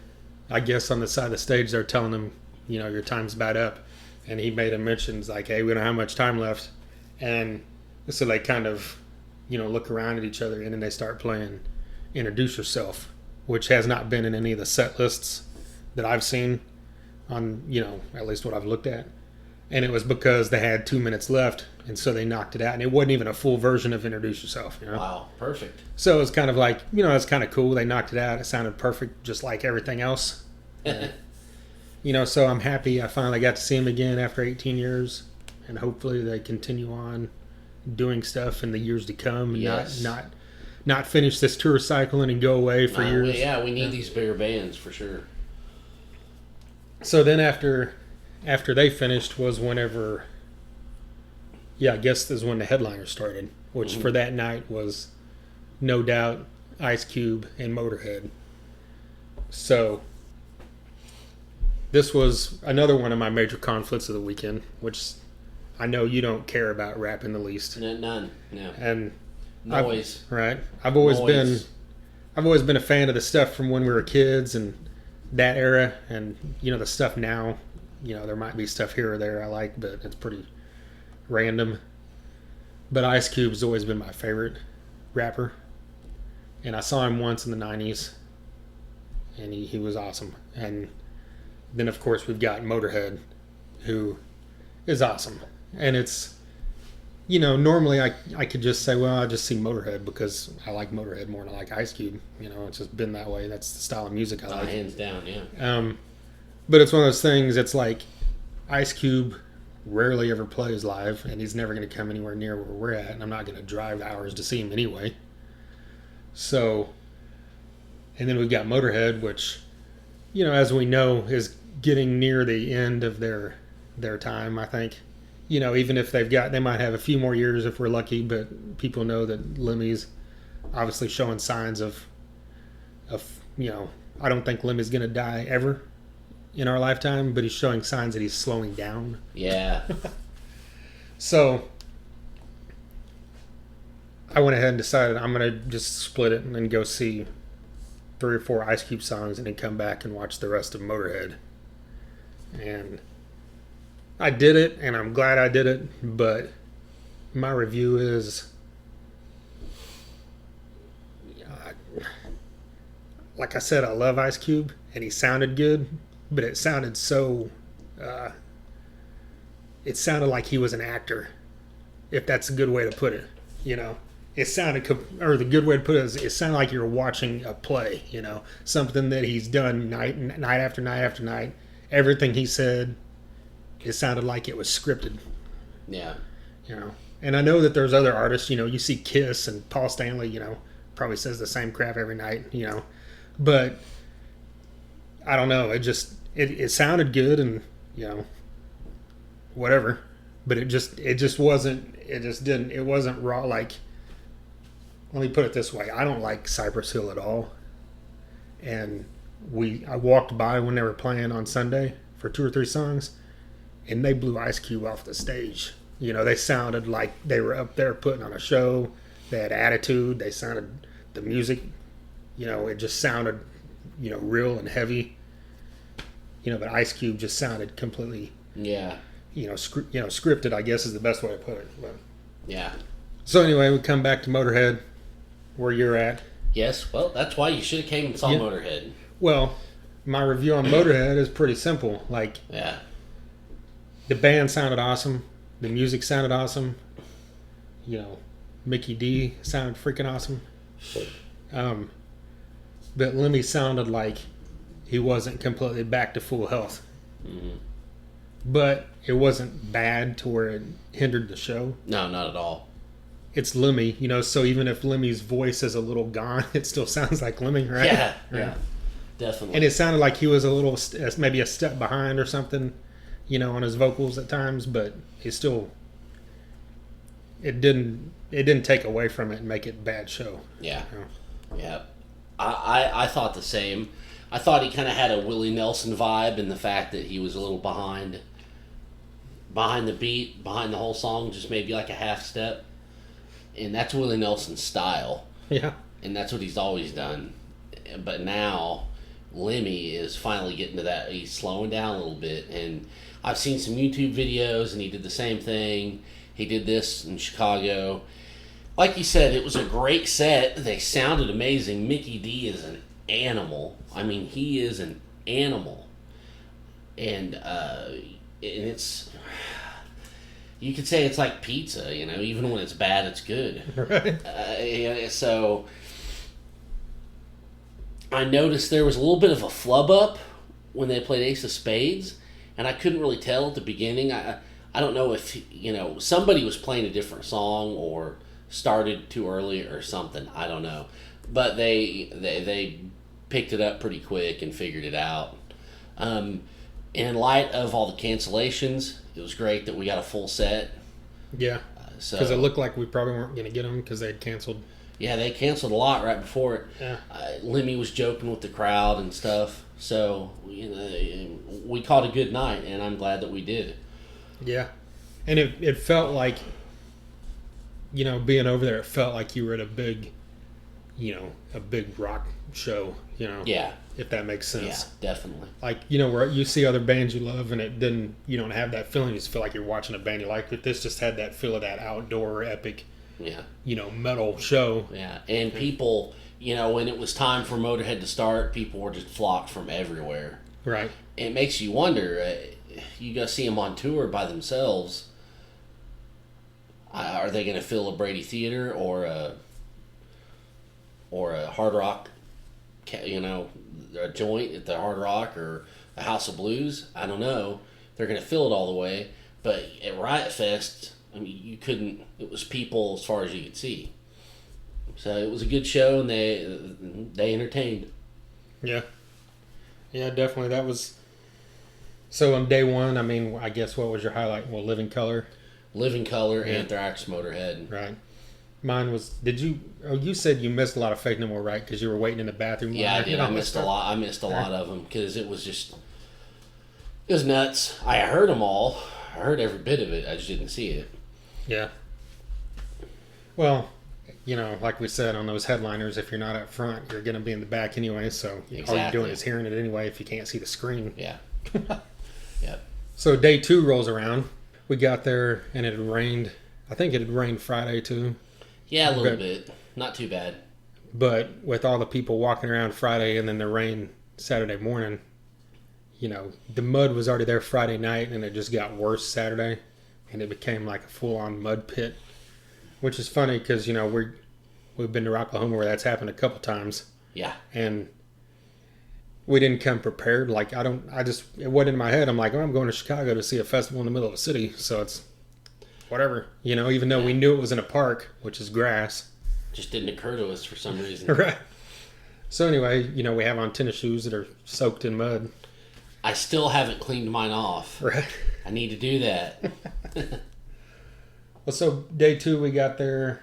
I guess on the side of the stage, they're telling him, you know, your time's about up. And he made a mention, like, hey, we don't have much time left. And so they kind of, you know, look around at each other, and then they start playing Introduce Yourself, which has not been in any of the set lists that I've seen on, you know, at least what I've looked at. And it was because they had 2 minutes left, and so they knocked it out. And it wasn't even a full version of Introduce Yourself, you know? Wow, perfect. So it was kind of like, you know, it's kind of cool. They knocked it out. It sounded perfect, just like everything else. You know, so I'm happy I finally got to see him again after 18 years. And hopefully they continue on doing stuff in the years to come. And Yes. not finish this tour cycle and go away for years. Yeah, we need these bigger bands for sure. So then after they finished was whenever, I guess this is when the headliner started, which for that night was No Doubt, Ice Cube, and Motorhead. So this was another one of my major conflicts of the weekend, which I know you don't care about rap in the least. None, no. And Noise. I've always Noise. been a fan of the stuff from when we were kids and that era, and you know the stuff now. You know, there might be stuff here or there I like, but it's pretty random. But Ice Cube's always been my favorite rapper, and I saw him once in the '90s, and he was awesome. And then of course we've got Motorhead, who is awesome, and it's, you know, normally I could just say, well, I just see Motorhead because I like Motorhead more than I like Ice Cube. You know, it's just been that way. That's the style of music I like. Hands down, yeah. But it's one of those things, it's like Ice Cube rarely ever plays live, and he's never going to come anywhere near where we're at, and I'm not going to drive hours to see him anyway. So, and then we've got Motorhead, which, you know, as we know, is getting near the end of their time, I think. You know, even if they might have a few more years if we're lucky, but people know that Lemmy's obviously showing signs of, you know, I don't think Lemmy's going to die ever in our lifetime, but he's showing signs that he's slowing down. Yeah. So I went ahead and decided I'm going to just split it and then go see 3 or 4 Ice Cube songs and then come back and watch the rest of Motorhead. And I did it, and I'm glad I did it, but my review is, like I said, I love Ice Cube, and he sounded good, but it sounded so, it sounded like he was an actor, if that's a good way to put it, you know. It sounded, or the good way to put it is, it sounded like you were watching a play, you know, something that he's done night after night after night. Everything he said, it sounded like it was scripted. Yeah. You know, and I know that there's other artists, you know, you see Kiss and Paul Stanley, you know, probably says the same crap every night, you know, but I don't know. It sounded good and, you know, whatever, but it wasn't raw. Like, let me put it this way. I don't like Cypress Hill at all. And I walked by when they were playing on Sunday for 2 or 3 songs, and they blew Ice Cube off the stage. You know, they sounded like they were up there putting on a show. They had attitude. They sounded, the music, you know, it just sounded, you know, real and heavy. You know, but Ice Cube just sounded completely, Yeah. you know, scripted, I guess is the best way to put it. But, Yeah. so anyway, we come back to Motorhead, where you're at. Yes, well, that's why you should have came and saw Motorhead. Well, my review on Motorhead is pretty simple. Like, Yeah. the band sounded awesome. The music sounded awesome. You know, Mickey D sounded freaking awesome. But Lemmy sounded like he wasn't completely back to full health. Mm-hmm. But it wasn't bad to where it hindered the show. No, not at all. it's Lemmy, you know, so even if Lemmy's voice is a little gone, it still sounds like Lemmy, right? Yeah, Right. yeah, definitely. And it sounded like he was a little, maybe a step behind or something, you know, on his vocals at times, but he still, it didn't take away from it and make it a bad show. Yeah, you know? yeah. I thought the same. I thought he kind of had a Willie Nelson vibe in the fact that he was a little behind the beat, behind the whole song, just maybe like a half step. And that's Willie Nelson's style. Yeah. And that's what he's always done. But now, Lemmy is finally getting to that. He's slowing down a little bit. And I've seen some YouTube videos, and he did the same thing. He did this in Chicago. Like you said, it was a great set. They sounded amazing. Mickey D is an animal. I mean, he is an animal. And it's... You could say it's like pizza, you know. Even when it's bad, it's good. Right. Yeah, so I noticed there was a little bit of a flub up when they played Ace of Spades, and I couldn't really tell at the beginning. I don't know if, you know, somebody was playing a different song or started too early or something. I don't know, but they picked it up pretty quick and figured it out. In light of all the cancellations, it was great that we got a full set. Yeah. Because it looked like we probably weren't going to get them because they had canceled. Yeah, they canceled a lot right before it. Yeah. Lemmy was joking with the crowd and stuff. So, you know, we caught a good night, and I'm glad that we did. Yeah. And it felt like, you know, being over there, it felt like you were at a big rock show, you know. Yeah. If that makes sense. Yeah, definitely. Like, you know, where you see other bands you love and you don't have that feeling. You just feel like you're watching a band you like. But this just had that feel of that outdoor epic, you know, metal show. Yeah. And people, you know, when it was time for Motorhead to start, people were just flocked from everywhere. Right. It makes you wonder, you go see them on tour by themselves, are they going to fill a Brady Theater or a Hard Rock, you know, a joint at the Hard Rock or a House of Blues? I don't know. They're going to fill it all the way. But at Riot Fest, I mean, you couldn't. It was people as far as you could see. So it was a good show, and they entertained. Yeah. Yeah, definitely. That was. So on day one, I mean, I guess what was your highlight? Well, Living Colour. Living Colour, yeah. Anthrax, Motorhead. Right. Mine was. Did you? Oh, you said you missed a lot of Fake No More, right? Because you were waiting in the bathroom. Yeah, I did. I missed a lot. I missed a lot of them because it was just. It was nuts. I heard them all. I heard every bit of it. I just didn't see it. Yeah. Well, you know, like we said on those headliners, if you're not up front, you're going to be in the back anyway. So all you're doing is hearing it anyway if you can't see the screen. Yeah. Yep. So day 2 rolls around. We got there and it had rained. I think it had rained Friday too. Yeah, a little bit. Not too bad. But with all the people walking around Friday and then the rain Saturday morning, you know, the mud was already there Friday night and it just got worse Saturday. And it became like a full-on mud pit. Which is funny because, you know, we've been to Oklahoma where that's happened a couple times. Yeah. And we didn't come prepared. Like, it went in my head. I'm like, oh, I'm going to Chicago to see a festival in the middle of a city. So it's whatever. You know, even though we knew it was in a park, which is grass. Just didn't occur to us for some reason. Right. So anyway, you know, we have on tennis shoes that are soaked in mud. I still haven't cleaned mine off. Right. I need to do that. Well, so day 2 we got there,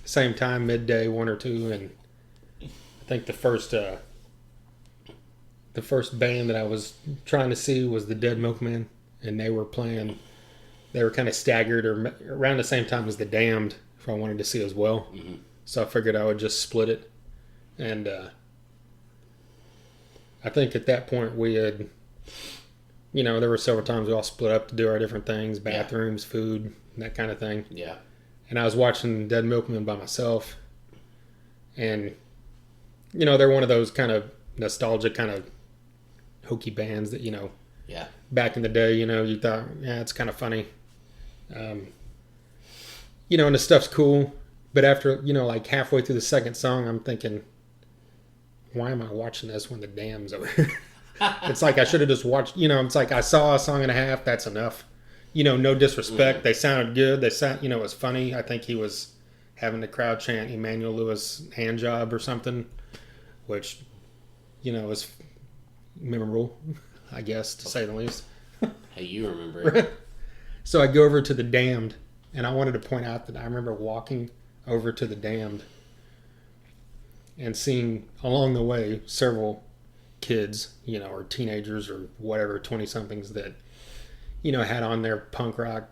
same time, midday, 1 or 2, and I think the first band that I was trying to see was the Dead Milkmen, and they were playing. They were kind of staggered or around the same time as the Damned, if I wanted to see as well. Mm-hmm. So I figured I would just split it, and I think at that point we had. You know, there were several times we all split up to do our different things, bathrooms, food, that kind of thing. Yeah. And I was watching Dead Milkmen by myself. And, you know, they're one of those kind of nostalgic, kind of hokey bands that, you know, back in the day, you know, you thought, yeah, it's kind of funny. You know, and the stuff's cool. But after, you know, like halfway through the second song, I'm thinking, why am I watching this when the Dam's over here? It's like I should have just watched, you know, it's like I saw a song and a half, that's enough. no disrespect. They sounded good. They sound, it was funny. I think he was having the crowd chant Emmanuel Lewis hand job or something, which, was memorable, I guess, to say the least. Hey, you remember it. So I go over to the Damned, and I wanted to point out that I remember walking over to the Damned and seeing along the way several kids, or teenagers or whatever, 20-somethings that, had on their punk rock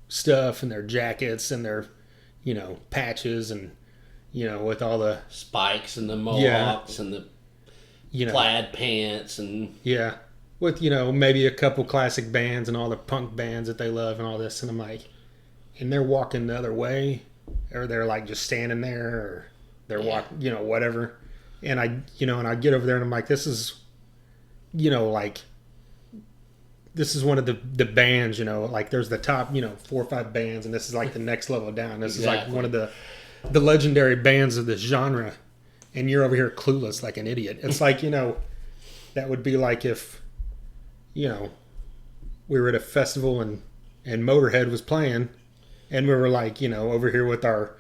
stuff and their jackets and their, patches and, with all the spikes and the mohawks and the plaid pants and with maybe a couple classic bands and all the punk bands that they love and all this, and I'm like, and they're walking the other way, or they're like just standing there, or they're walking, whatever, and I get over there and I'm like, this is, like, this is one of the bands, like there's the top 4 or 5 bands, and this is like the next level down. This is like one of the legendary bands of this genre, and you're over here clueless like an idiot. It's like, that would be like if, we were at a festival and Motorhead was playing, and we were like, over here with our,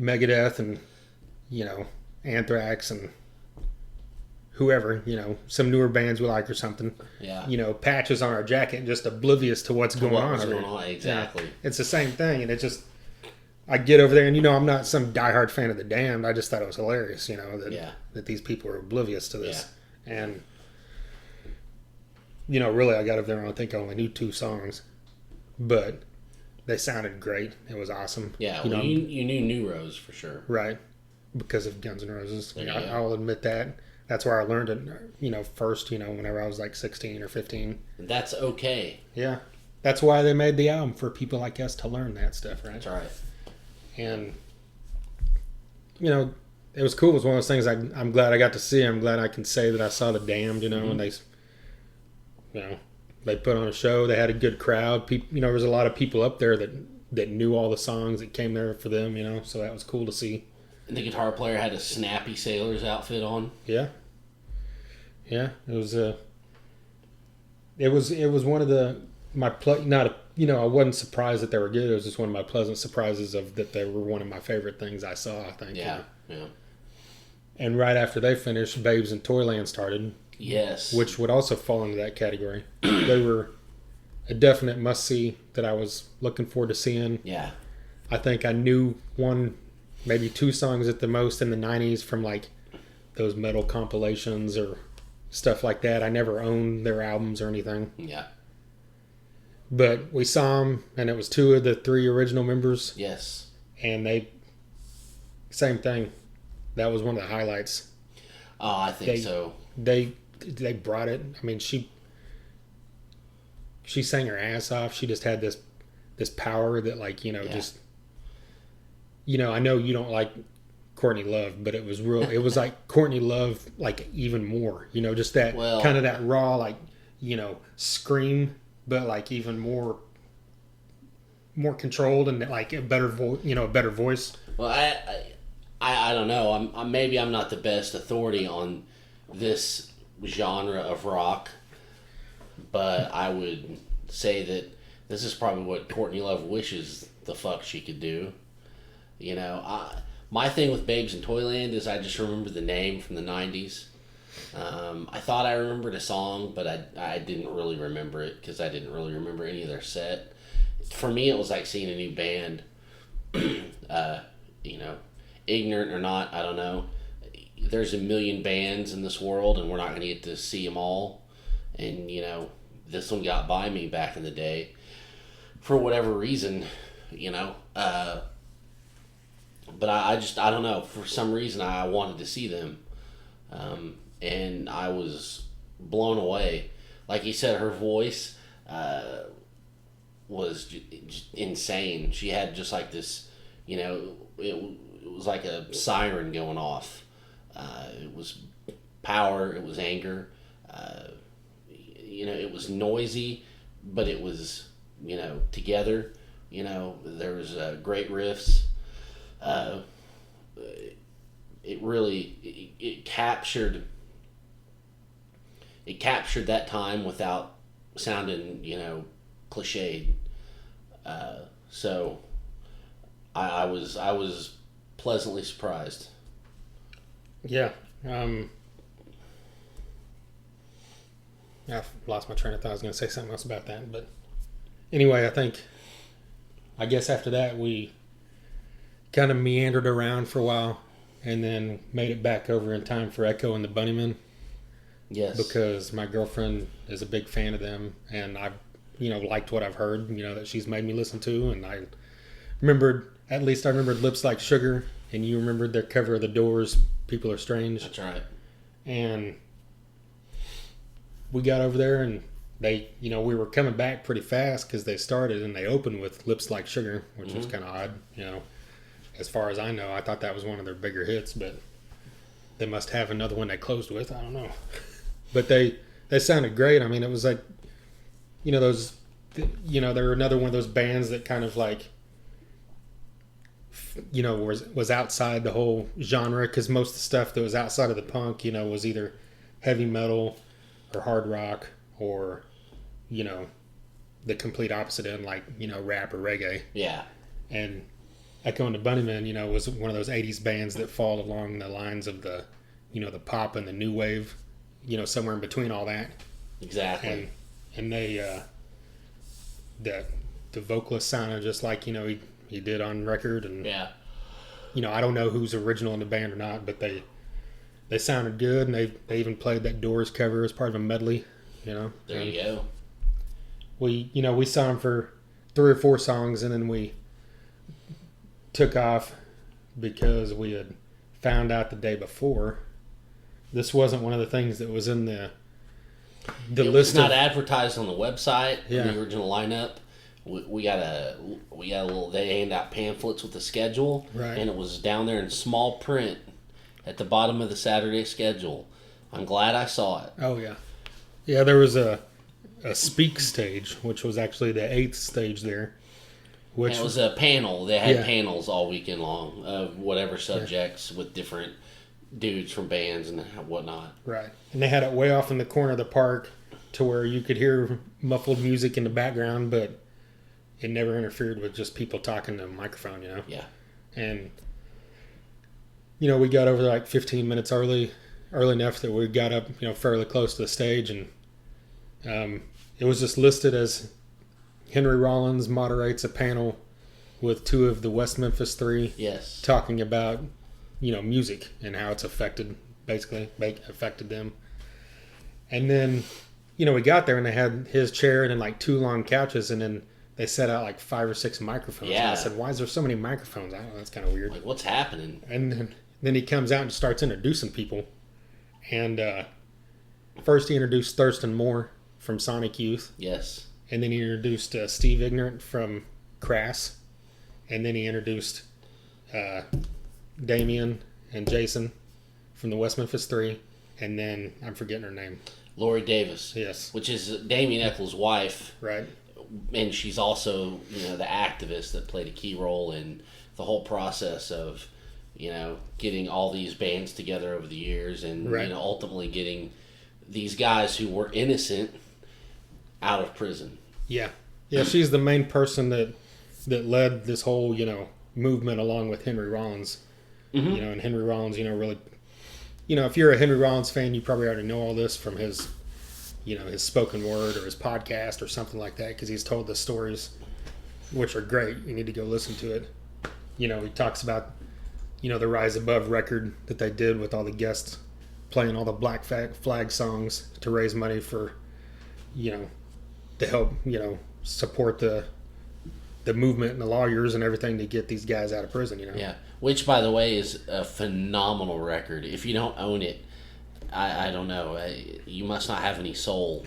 Megadeth and, Anthrax and whoever, some newer bands we like or something. Yeah. Patches on our jacket, just oblivious to what's going on. Exactly. Yeah, it's the same thing, and it just, I get over there, and I'm not some diehard fan of the Damned. I just thought it was hilarious, that these people were oblivious to this. Yeah. And really, I got over there and I think I only knew 2 songs, but they sounded great. It was awesome. Yeah, you knew New Rose for sure. Right, because of Guns N' Roses. I'll admit that. That's where I learned it, first, whenever I was like 16 or 15. That's okay. Yeah. That's why they made the album, for people like us to learn that stuff, right? That's right. And, it was cool. It was one of those things I'm glad I got to see. I'm glad I can say that I saw the Damned, and they, they put on a show. They had a good crowd. People, there was a lot of people up there that knew all the songs that came there for them, so that was cool to see. And the guitar player had a snappy sailor's outfit on. Yeah. Yeah, it was one of I wasn't surprised that they were good. It was just one of my pleasant surprises of that they were one of my favorite things I saw, I think. Yeah. And right after they finished, Babes in Toyland started. Yes. Which would also fall into that category. They were a definite must-see that I was looking forward to seeing. Yeah. I think I knew maybe 2 songs at the most in the 90s from like those metal compilations or stuff like that. I never owned their albums or anything. Yeah. But we saw them, and it was 2 of the 3 original members. Yes. And same thing. That was one of the highlights. Oh, I think so. They brought it. I mean, she sang her ass off. She just had this power that, like, just, I know you don't like Courtney Love, but it was real. It was like Courtney Love, like, even more, just that kind of that raw, like, scream, but like even more controlled and like a better voice. Well, I don't know. I'm not the best authority on this genre of rock, but I would say that this is probably what Courtney Love wishes the fuck she could do. My thing with Babes in Toyland is I just remember the name from the 90s. I thought I remembered a song, but I didn't really remember it because I didn't really remember any of their set. For me, it was like seeing a new band. Ignorant or not, I don't know. There's a million bands in this world, and we're not going to get to see them all. And, this one got by me back in the day for whatever reason, But I don't know. For some reason, I wanted to see them. And I was blown away. Like you said, her voice was just insane. She had just like this, it was like a siren going off. It was power, it was anger. It was noisy, but it was, together. There was great riffs. It really, it captured that time without sounding, cliched. So I was pleasantly surprised. Yeah. I've lost my train of thought. I was going to say something else about that, but anyway, I guess after that we kind of meandered around for a while, and then made it back over in time for Echo and the Bunnymen. Yes, because my girlfriend is a big fan of them, and I, liked what I've heard, that she's made me listen to, and I remembered Lips Like Sugar, and you remembered their cover of The Doors, People Are Strange. That's right. And we got over there, and they, we were coming back pretty fast because they started and they opened with Lips Like Sugar, which was kind of odd, As far as I know, I thought that was one of their bigger hits, but they must have another one they closed with. I don't know. But they sounded great. I mean, it was like, they were another one of those bands that kind of like, was outside the whole genre, because most of the stuff that was outside of the punk, was either heavy metal or hard rock or, the complete opposite end, like, rap or reggae. Yeah. And Echo and the Bunnymen, was one of those 80s bands that fall along the lines of the, the pop and the new wave, somewhere in between all that. Exactly. And they, the vocalist sounded just like, he did on record. And, yeah. I don't know who's original in the band or not, but they sounded good, and they even played that Doors cover as part of a medley, There you go. We saw them for 3 or 4 songs, and then we took off because we had found out the day before this wasn't one of the things that was in the it list. Was not advertised on the website. Yeah. The original lineup. We got a little. They hand out pamphlets with the schedule, right. And it was down there in small print at the bottom of the Saturday schedule. I'm glad I saw it. Oh yeah, yeah. There was a speak stage, which was actually the 8th stage there. Which and it was a panel. They had yeah. panels all weekend long of whatever subjects with different dudes from bands and whatnot. Right. And they had it way off in the corner of the park to where you could hear muffled music in the background, but it never interfered with just people talking to a microphone, Yeah. And, we got over there like 15 minutes early enough that we got up, fairly close to the stage, and it was just listed as Henry Rollins moderates a panel with 2 of the West Memphis 3. Yes. Talking about, music and how it's affected them. And then, we got there and they had his chair and then like 2 long couches, and then they set out like 5 or 6 microphones. Yeah. And I said, why is there so many microphones? I don't know, that's kind of weird. Like, what's happening? And then he comes out and starts introducing people. And first he introduced Thurston Moore from Sonic Youth. Yes. And then he introduced Steve Ignorant from Crass. And then he introduced Damien and Jason from the West Memphis 3. And then, I'm forgetting her name. Lori Davis. Yes. Which is Damien Eccles' wife. Right. And she's also, the activist that played a key role in the whole process of, getting all these bands together over the years and, right. Ultimately getting these guys who were innocent out of prison. Yeah. Yeah, she's the main person that led this whole, movement along with Henry Rollins. Mm-hmm. And Henry Rollins, really, if you're a Henry Rollins fan, you probably already know all this from his, his spoken word or his podcast or something like that, because he's told the stories, which are great. You need to go listen to it. He talks about, the Rise Above record that they did with all the guests playing all the Black Flag songs to raise money for, to help, support the movement and the lawyers and everything to get these guys out of prison, Yeah, which, by the way, is a phenomenal record. If you don't own it, I don't know. You must not have any soul,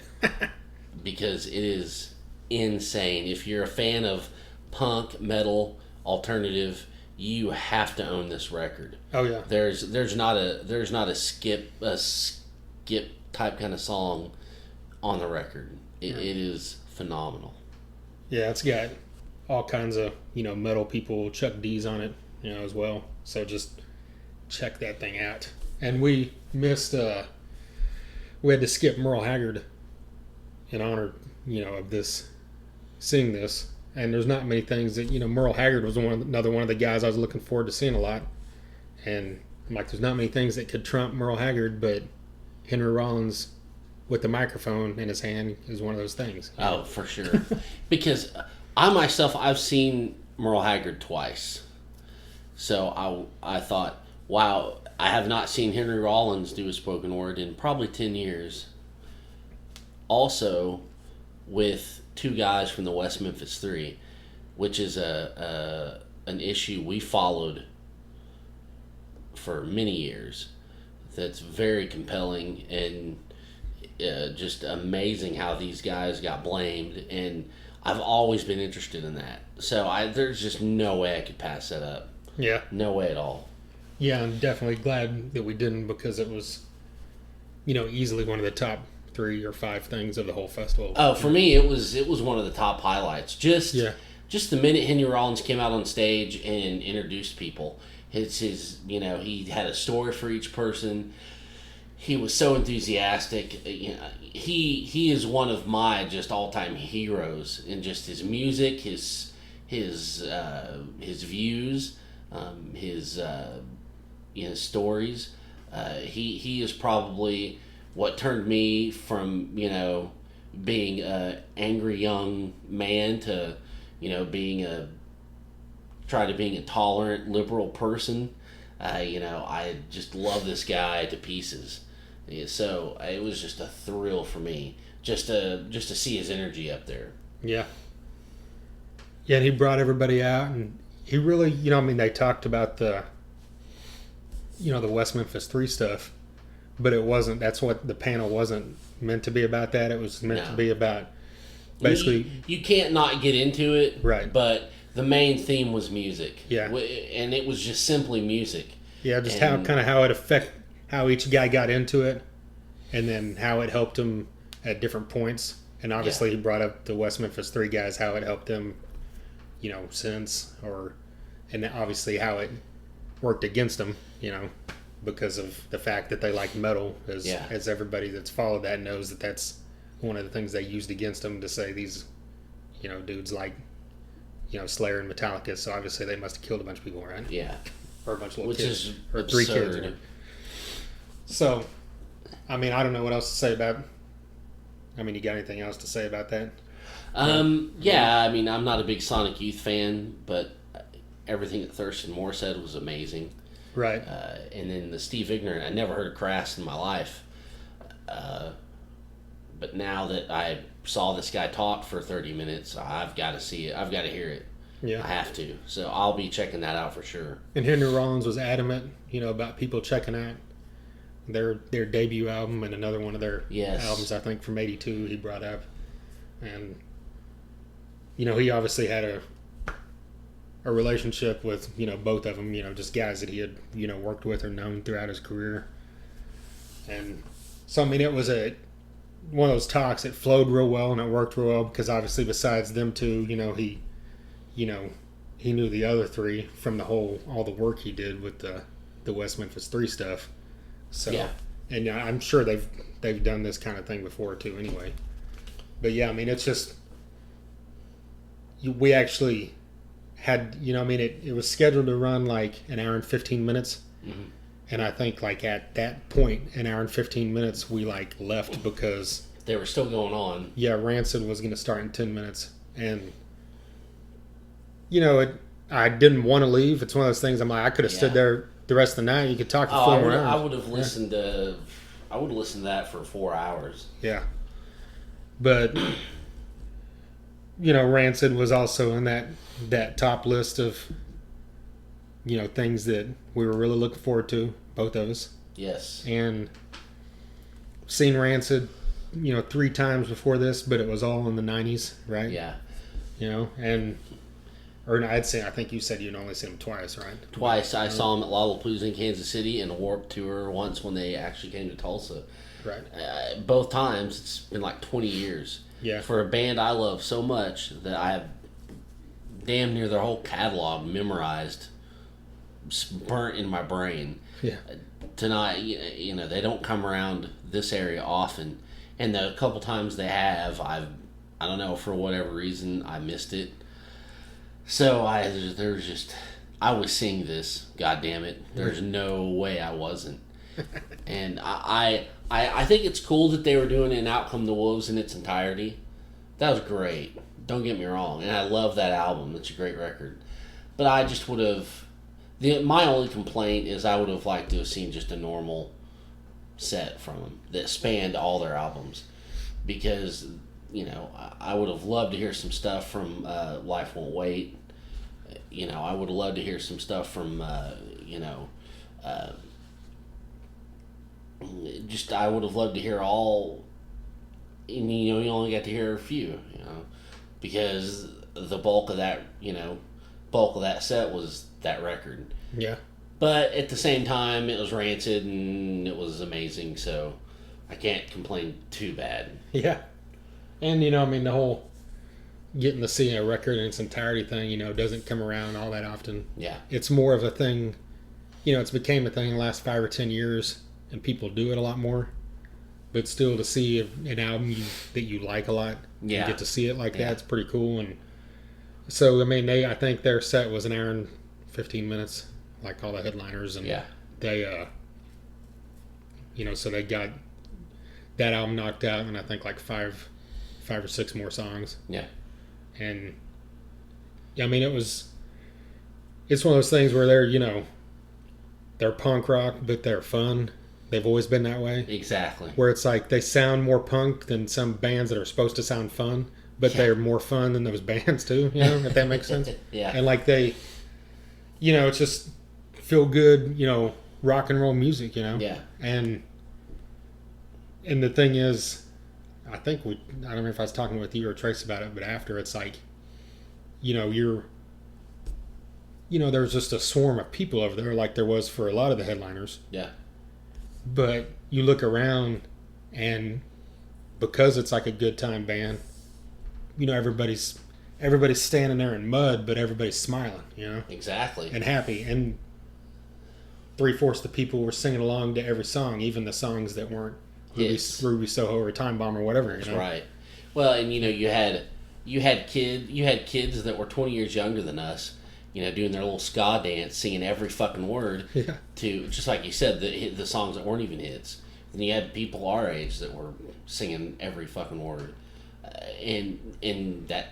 because it is insane. If you're a fan of punk, metal, alternative, you have to own this record. Oh yeah. There's not a skip type kind of song on the record. It is phenomenal. Yeah, it's got all kinds of, metal people, Chuck D's on it, as well. So just check that thing out. And we missed, we had to skip Merle Haggard in honor, of this seeing this. And there's not many things that, Merle Haggard was another one of the guys I was looking forward to seeing a lot. And I'm like, there's not many things that could trump Merle Haggard, but Henry Rollins with the microphone in his hand is one of those things. Oh, for sure. Because I've seen Merle Haggard twice. So I thought, wow, I have not seen Henry Rollins do a spoken word in probably 10 years. Also, with two guys from the West Memphis Three, which is an issue we followed for many years. That's very compelling and just amazing how these guys got blamed, and I've always been interested in that. So there's just no way I could pass that up. Yeah. No way at all. Yeah, I'm definitely glad that we didn't, because it was, easily one of the top 3 or 5 things of the whole festival. Oh, for me, it was one of the top highlights. Just the minute Henry Rollins came out on stage and introduced people. He had a story for each person. He was so enthusiastic. He is one of my just all-time heroes in just his music, his views, his stories. He is probably what turned me from being a angry young man to being a tolerant liberal person. I just love this guy to pieces. Yeah, so it was just a thrill for me just to see his energy up there. Yeah. Yeah, and he brought everybody out, and he really, they talked about the West Memphis 3 stuff, but it wasn't, that's what the panel wasn't meant to be about that. It was meant to be about basically... You can't not get into it, right? But the main theme was music. Yeah. And it was just simply music. Yeah, just how it affected, how each guy got into it, and then how it helped him at different points. And obviously he brought up the West Memphis 3 guys, how it helped them, since, and obviously how it worked against them, because of the fact that they like metal, as everybody that's followed that knows that's one of the things they used against them, to say these, dudes like, Slayer and Metallica, so obviously they must have killed a bunch of people, right? Yeah. Or a bunch of little Which kids. is or absurd. 3 kids. So, I don't know what else to say about... you got anything else to say about that? Yeah, I'm not a big Sonic Youth fan, but everything that Thurston Moore said was amazing. Right. And then the Steve Ignorant, I never heard of Crass in my life. But now that I saw this guy talk for 30 minutes, I've got to see it. I've got to hear it. Yeah. I have to. So I'll be checking that out for sure. And Henry Rollins was adamant, about people checking out their debut album and another one of their albums, I think, from '82 he brought up. And, he obviously had a relationship with, both of them, just guys that he had, worked with or known throughout his career. And so, it was one of those talks. It flowed real well and it worked real well, because obviously besides them two, he knew the other 3 from all the work he did with the West Memphis 3 stuff. So, and I'm sure they've done this kind of thing before too anyway. But yeah, it's just, we actually had, it was scheduled to run like an hour and 15 minutes. Mm-hmm. And I think at that point, an hour and 15 minutes, we left because... They were still going on. Yeah, Rancid was going to start in 10 minutes. And, I didn't want to leave. It's one of those things I could have stood there the rest of the night. You could talk for 4 more hours. I would have listened to that for 4 hours. Yeah. But, Rancid was also in that top list of, things that we were really looking forward to, both of us. Yes. And seen Rancid, 3 times before this, but it was all in the 90s, right? Yeah. I'd say, I think you said you'd only seen them twice, right? Twice. I saw them at Lollapalooza in Kansas City and a Warped Tour once when they actually came to Tulsa. Right. Both times, it's been 20 years. Yeah. For a band I love so much that I have damn near their whole catalog memorized, burnt in my brain. Yeah. Tonight, they don't come around this area often. And the couple times they have, I've I don't know, for whatever reason, I missed it. So I was seeing this. God damn it! There's no way I wasn't. And I think it's cool that they were doing an Out Come the Wolves in its entirety. That was great. Don't get me wrong, and I love that album. It's a great record. But I just would have. My only complaint is I would have liked to have seen just a normal set from them that spanned all their albums, because I would have loved to hear some stuff from Life Won't Wait. I would have loved to hear some stuff from just I would have loved to hear all. And, you only got to hear a few, because the bulk of that set was that record. Yeah. But at the same time, it was Rancid and it was amazing, so I can't complain too bad. Yeah. And, the whole getting to see a record in its entirety thing, doesn't come around all that often. Yeah. It's more of a thing, it's became a thing in the last 5 or 10 years, and people do it a lot more. But still, to see an album that you like a lot, and get to see it like that, it's pretty cool. And so, I think their set was an hour and 15 minutes, like all the headliners. And they, so they got that album knocked out, and I think like five or six more songs. Yeah. And, it's one of those things where they're punk rock, but they're fun. They've always been that way. Exactly. Where it's like they sound more punk than some bands that are supposed to sound fun, but they're more fun than those bands too, if that makes sense. Yeah. And like they, it's just feel good, rock and roll music, Yeah. And the thing is, I think I don't know if I was talking with you or Trace about it, but after it's like, there's just a swarm of people over there like there was for a lot of the headliners. Yeah. But you look around, and because it's like a good time band, everybody's standing there in mud, but everybody's smiling, Exactly. and happy. And 3/4 the people were singing along to every song, even the songs that weren't Ruby Soho or Time Bomb or whatever. That's right. Well, and you had kids that were 20 years younger than us, doing their little ska dance, singing every fucking word to, just like you said, the songs that weren't even hits. And you had people our age that were singing every fucking word, and that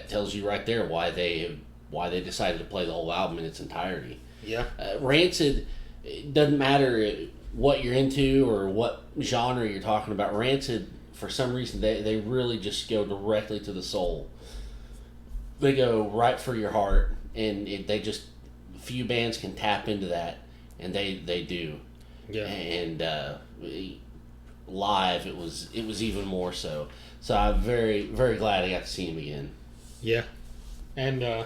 tells you right there why they decided to play the whole album in its entirety. Yeah. Rancid, it doesn't matter what you're into or what genre you're talking about. Rancid, for some reason, they really just go directly to the soul. They go right for your heart. And they just, few bands can tap into that, and they do. Yeah. And live, it was even more so. So I'm very, very glad I got to see him again. Yeah. And hold on.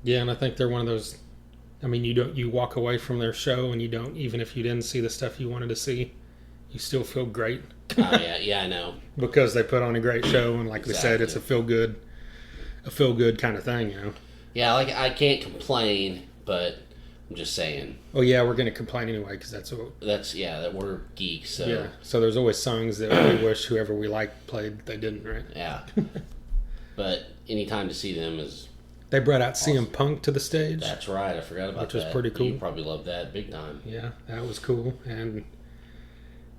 Yeah, and I think they're one of those. You walk away from their show, and you don't, even if you didn't see the stuff you wanted to see, you still feel great. Oh yeah, I know. Because they put on a great show, and like we said, it's a feel good kind of thing, Yeah, like I can't complain, but I'm just saying. Oh yeah, we're gonna complain anyway because that we're geeks. So yeah, so there's always songs that we wish whoever we like played they didn't, right? Yeah. But anytime to see them is. They brought out awesome. CM Punk to the stage. That's right, I forgot about that. Which was pretty cool. You probably loved that big time. Yeah, that was cool, and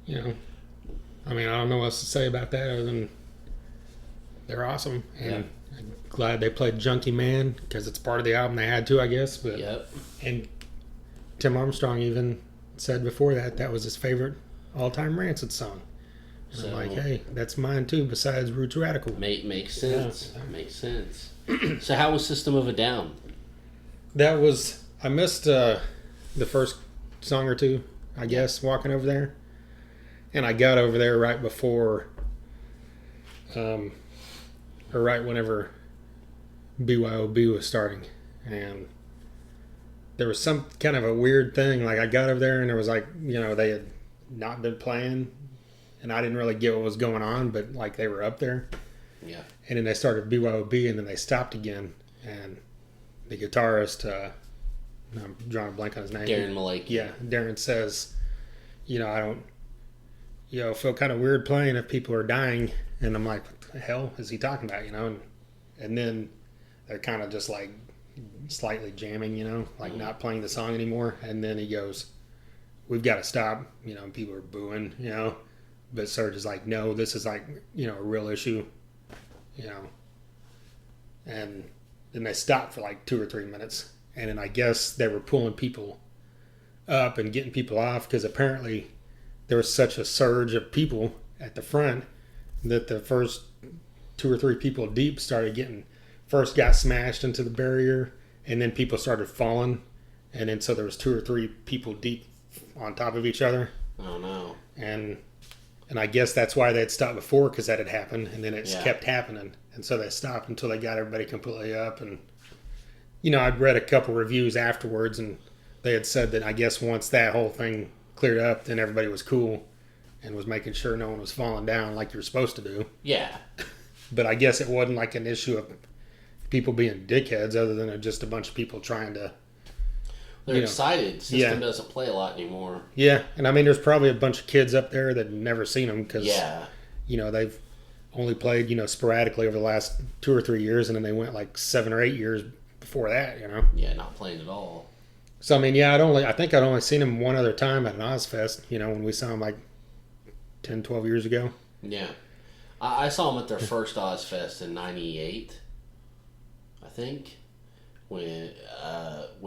I don't know what else to say about that other than they're awesome, and I'm glad they played Junkie Man because it's part of the album they had to, I guess. But and Tim Armstrong even said before that was his favorite all-time Rancid song. So I'm like, hey, that's mine too. Besides Roots Radical, makes sense. Yeah. Makes sense. So how was System of a Down? I missed the first song or two, I guess, walking over there. And I got over there right before, or right whenever BYOB was starting. And there was some kind of a weird thing. Like, I got over there and there was like, they had not been playing. And I didn't really get what was going on, but like they were up there. Yeah. And then they started BYOB and then they stopped again. And the guitarist, I'm drawing a blank on his name. Darren Malaki. Yeah, Darren says, I don't, feel kind of weird playing if people are dying. And I'm like, what the hell is he talking about, And then they're kind of just like slightly jamming, like not playing the song anymore. And then he goes, we've got to stop, and people are booing, But Serge is like, no, this is like, a real issue, And then they stopped for like 2 or 3 minutes. And then I guess they were pulling people up and getting people off because apparently there was such a surge of people at the front that the first 2 or 3 people deep first got smashed into the barrier, and then people started falling. And then so there was 2 or 3 people deep on top of each other. Oh, no. And I guess that's why they had stopped before, because that had happened, and then it's kept happening. And so they stopped until they got everybody completely up. And, I'd read a couple reviews afterwards, and they had said that I guess once that whole thing cleared up, then everybody was cool and was making sure no one was falling down like you're supposed to do. Yeah. But I guess it wasn't like an issue of people being dickheads, other than just a bunch of people trying to... They're excited. System doesn't play a lot anymore. Yeah, and I mean, there's probably a bunch of kids up there that have never seen them because, they've only played, sporadically over the last 2 or 3 years, and then they went like 7 or 8 years before that, Yeah, not playing at all. So, I mean, I think I'd only seen them one other time at an Ozfest, when we saw them like 10, 12 years ago. Yeah. I saw them at their first Ozfest in 98, I think. When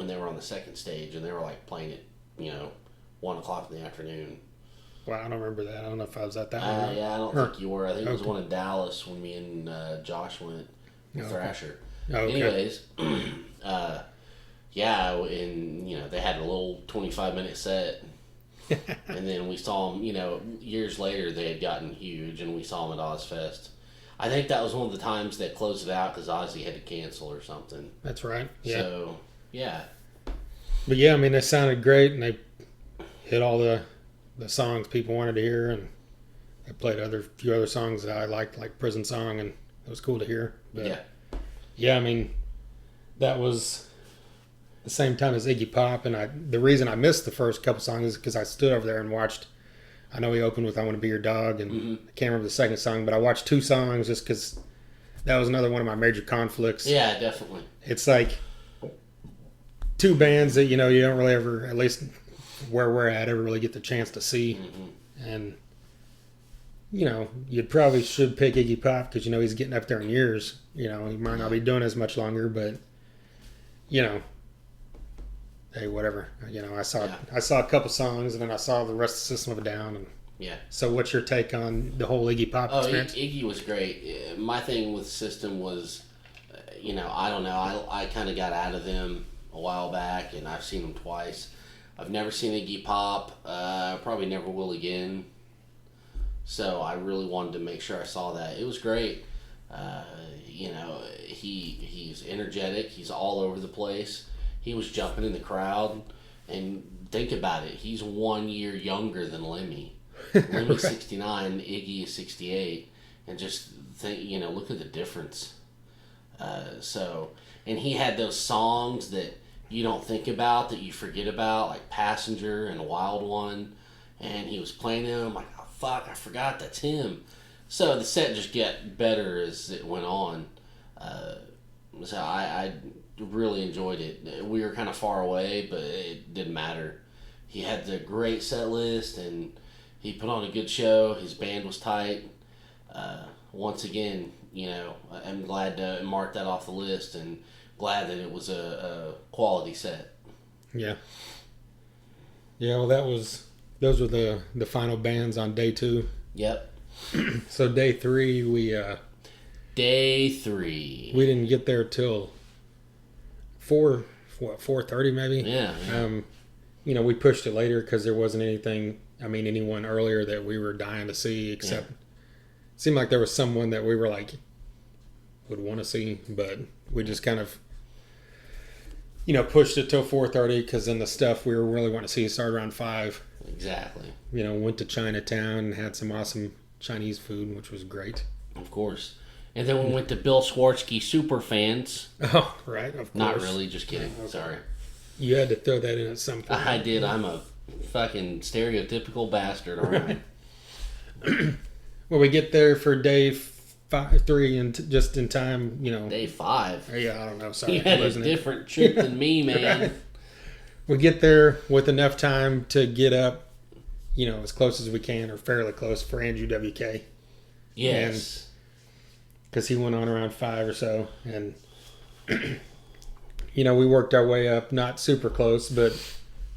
they were on the second stage, and they were like playing it, 1 o'clock in the afternoon. Well, I don't remember that. I don't know if I was at that one. Yeah, I don't think you were. I think it was one in Dallas when me and Josh went with Thrasher. Okay. Anyways, and they had a little 25-minute set, and then we saw them. Years later they had gotten huge, and we saw them at Ozfest. I think that was one of the times they closed it out because Ozzy had to cancel or something. That's right. Yeah. So, yeah. But yeah, I mean, they sounded great, and they hit all the songs people wanted to hear, and they played a few other songs that I liked, like Prison Song, and it was cool to hear. But yeah, I mean, that was the same time as Iggy Pop, and the reason I missed the first couple songs is because I stood over there and watched. I know he opened with "I Want to Be Your Dog," and I can't remember the second song, but I watched 2 songs just because that was another one of my major conflicts. Yeah, definitely. It's like 2 bands that you don't really ever, at least where we're at, ever really get the chance to see, and you probably should pick Iggy Pop because he's getting up there in years. He might not be doing as much longer, but hey, whatever. I saw a couple songs, and then I saw the rest of the System of a Down. And so, what's your take on the whole Iggy Pop experience? Iggy was great. My thing with System was, I don't know. I kind of got out of them a while back, and I've seen them twice. I've never seen Iggy Pop. Probably never will again. So I really wanted to make sure I saw that. It was great. He's energetic. He's all over the place. He was jumping in the crowd, and think about it. He's 1 year younger than Lemmy. Lemmy's 69, Iggy is 68, and just think, look at the difference. And he had those songs that you don't think about, that you forget about, like Passenger and Wild One, and he was playing them. I'm like, oh fuck, I forgot that's him. So the set just got better as it went on. So I really enjoyed it. We were kind of far away, but it didn't matter. He had the great set list, and he put on a good show. His band was tight. Once again, I'm glad to mark that off the list, and glad that it was a quality set. Yeah. Yeah, well, those were the final bands on day 2. Yep. So day 3, Day 3. We didn't get there till 4:30 maybe. Yeah. We pushed it later because there wasn't anyone earlier that we were dying to see, except it seemed like there was someone that we were like would want to see, but we just kind of pushed it till 4:30 because then the stuff we were really wanting to see started around 5. Exactly. Went to Chinatown and had some awesome Chinese food, which was great. Of course. And then we went to Bill Swarsky Super Fans. Oh, right, of course. Not really, just kidding. Okay. Sorry. You had to throw that in at some point. I did. I'm a fucking stereotypical bastard, aren't I? Well, we get there for day 3 and just in time, Day 5. Yeah, I don't know. Sorry, You had a different trip than me, man. Right. We get there with enough time to get up, as close as we can, or fairly close for Andrew WK. Yes. Because he went on around 5 or so. And, we worked our way up, not super close, but,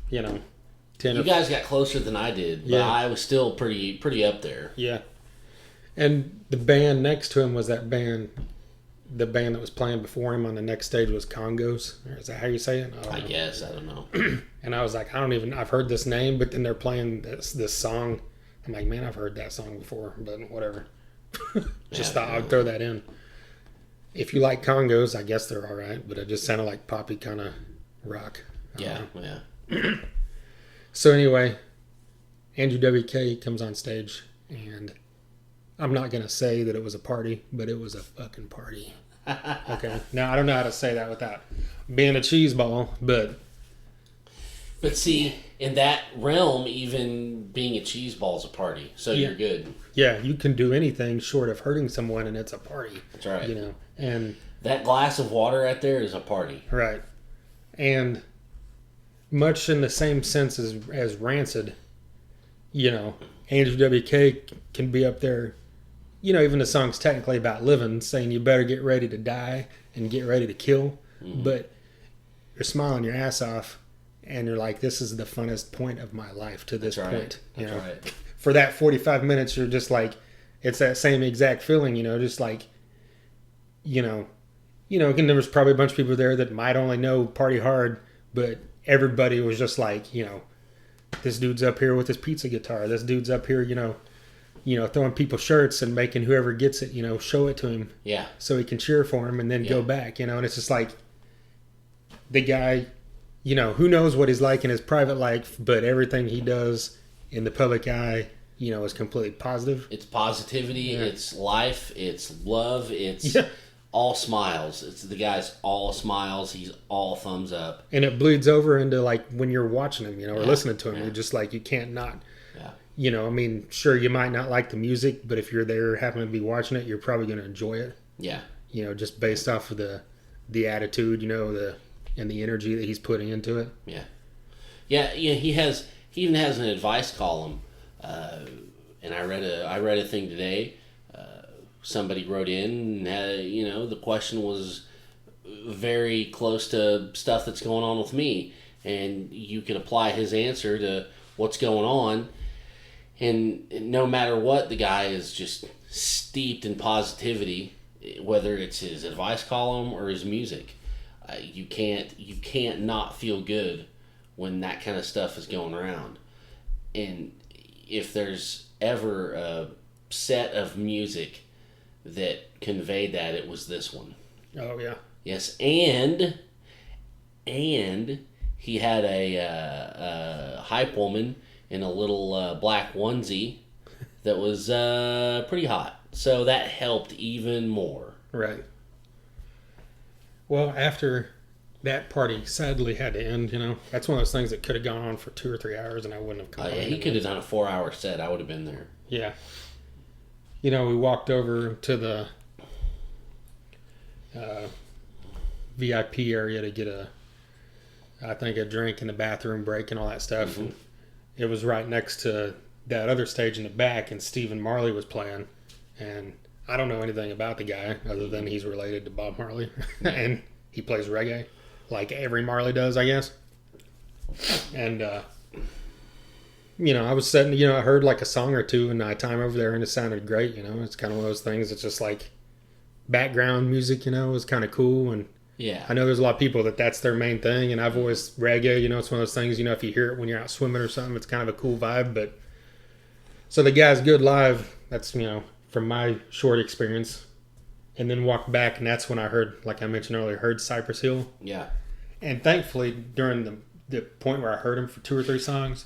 10 You guys got closer than I did, but I was still pretty up there. Yeah. And the band next to him was the band that was playing before him on the next stage was Congos. Or is that how you say it? I guess. I don't know. And I was like, I've heard this name, but then they're playing this song. I'm like, man, I've heard that song before, but whatever. Just thought I'd throw that in. If you like Congos, I guess they're all right, but it just sounded like poppy kind of rock. Yeah. So anyway, Andrew WK comes on stage, and I'm not going to say that it was a party, but it was a fucking party. Okay. Now, I don't know how to say that without being a cheeseball, but... But see, in that realm, even being a cheeseball is a party, so you're good. Yeah, you can do anything short of hurting someone, and it's a party. That's right. And... That glass of water right there is a party. Right. And much in the same sense as Rancid, Andrew WK can be up there. Even the song's technically about living, saying you better get ready to die and get ready to kill. Mm-hmm. But you're smiling your ass off, and you're like, this is the funnest point of my life to this point. That's right. For that 45 minutes, you're just like, it's that same exact feeling, just like, and there was probably a bunch of people there that might only know Party Hard, but everybody was just like, this dude's up here with his pizza guitar. This dude's up here, throwing people shirts and making whoever gets it, show it to him. Yeah. So he can cheer for him and then go back, and it's just like the guy, who knows what he's like in his private life, but everything he does in the public eye, is completely positive. It's positivity, it's life, it's love, it's all smiles. It's the guy's all smiles. He's all thumbs up. And it bleeds over into like when you're watching him, or listening to him, you're just like, you can't not. Yeah. Sure, you might not like the music, but if you're there, happen to be watching it, you're probably going to enjoy it. Yeah. Just based off of the attitude, and the energy that he's putting into it. Yeah. Yeah. He even has an advice column, and I read a thing today. Somebody wrote in, and the question was very close to stuff that's going on with me, and you can apply his answer to what's going on. And no matter what, the guy is just steeped in positivity, whether it's his advice column or his music. You can't not feel good when that kind of stuff is going around. And if there's ever a set of music that conveyed that, it was this one. Oh yeah. Yes, and he had a hype woman in a little black onesie that was pretty hot. So that helped even more. Right. Well, after that party sadly had to end, that's one of those things that could have gone on for 2 or 3 hours and I wouldn't have come. Yeah, he could have done a 4-hour set. I would have been there. Yeah. We walked over to the VIP area to get a drink in the bathroom break and all that stuff. Mm-hmm. And it was right next to that other stage in the back, and Stephen Marley was playing. And I don't know anything about the guy other than he's related to Bob Marley. And he plays reggae like every Marley does, I guess. And, I was sitting, I heard like a song or two in my time over there and it sounded great, It's kind of one of those things. It's just like background music, was kind of cool. And yeah, I know there's a lot of people that's their main thing. And I've always, reggae, it's one of those things, if you hear it when you're out swimming or something, it's kind of a cool vibe. But so the guy's good live. That's, from my short experience. And then walked back, and that's when I heard, like I mentioned earlier, heard Cypress Hill. Yeah. And thankfully, during the point where I heard him for 2 or 3 songs,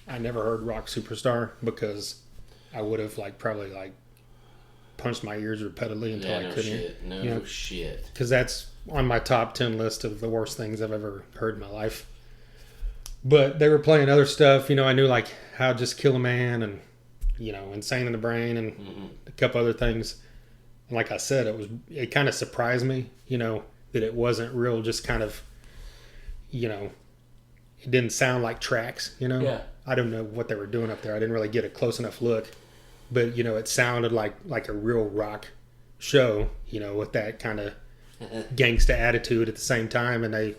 I never heard Rock Superstar because I would have probably punched my ears repeatedly until I couldn't. Shit. No shit. Because that's on my top 10 list of the worst things I've ever heard in my life. But they were playing other stuff. You know, I knew like How Just Kill a Man and, you know, Insane in the Brain and a couple other things. And like I said, it kind of surprised me, you know, that it wasn't real, just kind of, you know, it didn't sound like tracks, you know. Yeah. I don't know what they were doing up there. I didn't really get a close enough look. But, you know, it sounded like a real rock show, you know, with that kind of gangsta attitude at the same time. And they,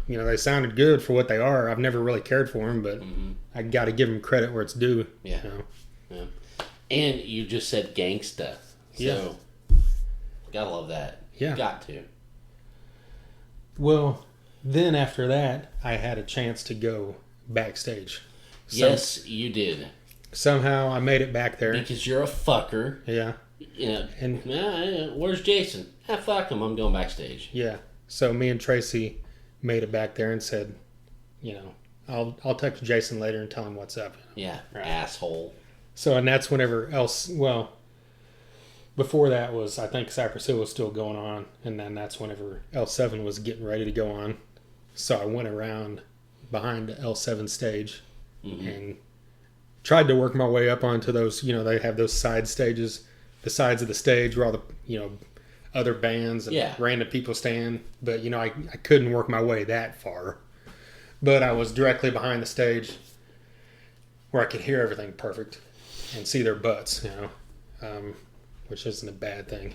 you know, they sounded good for what they are. I've never really cared for them, but I got to give them credit where it's due. Yeah. You know? Yeah. And you just said gangsta. So, gotta love that. Yeah. Got to. Well, then after that, I had a chance to go backstage. Yes, you did. Somehow I made it back there. Because you're a fucker. Yeah. You know, And where's Jason? Fuck him. I'm going backstage. yeah. So me and Tracy made it back there and said, you know, I'll text Jason later and tell him what's up. Yeah, Right. asshole. So, and that's whenever else, well, before that was, I think Cypress Hill was still going on. And then that's whenever L7 was getting ready to go on. So I went around behind the L7 stage and tried to work my way up onto those, you know, they have those side stages, the sides of the stage where all the, you know, other bands and random people stand. But, you know, I couldn't work my way that far. But I was directly behind the stage where I could hear everything perfect and see their butts, you know, which isn't a bad thing.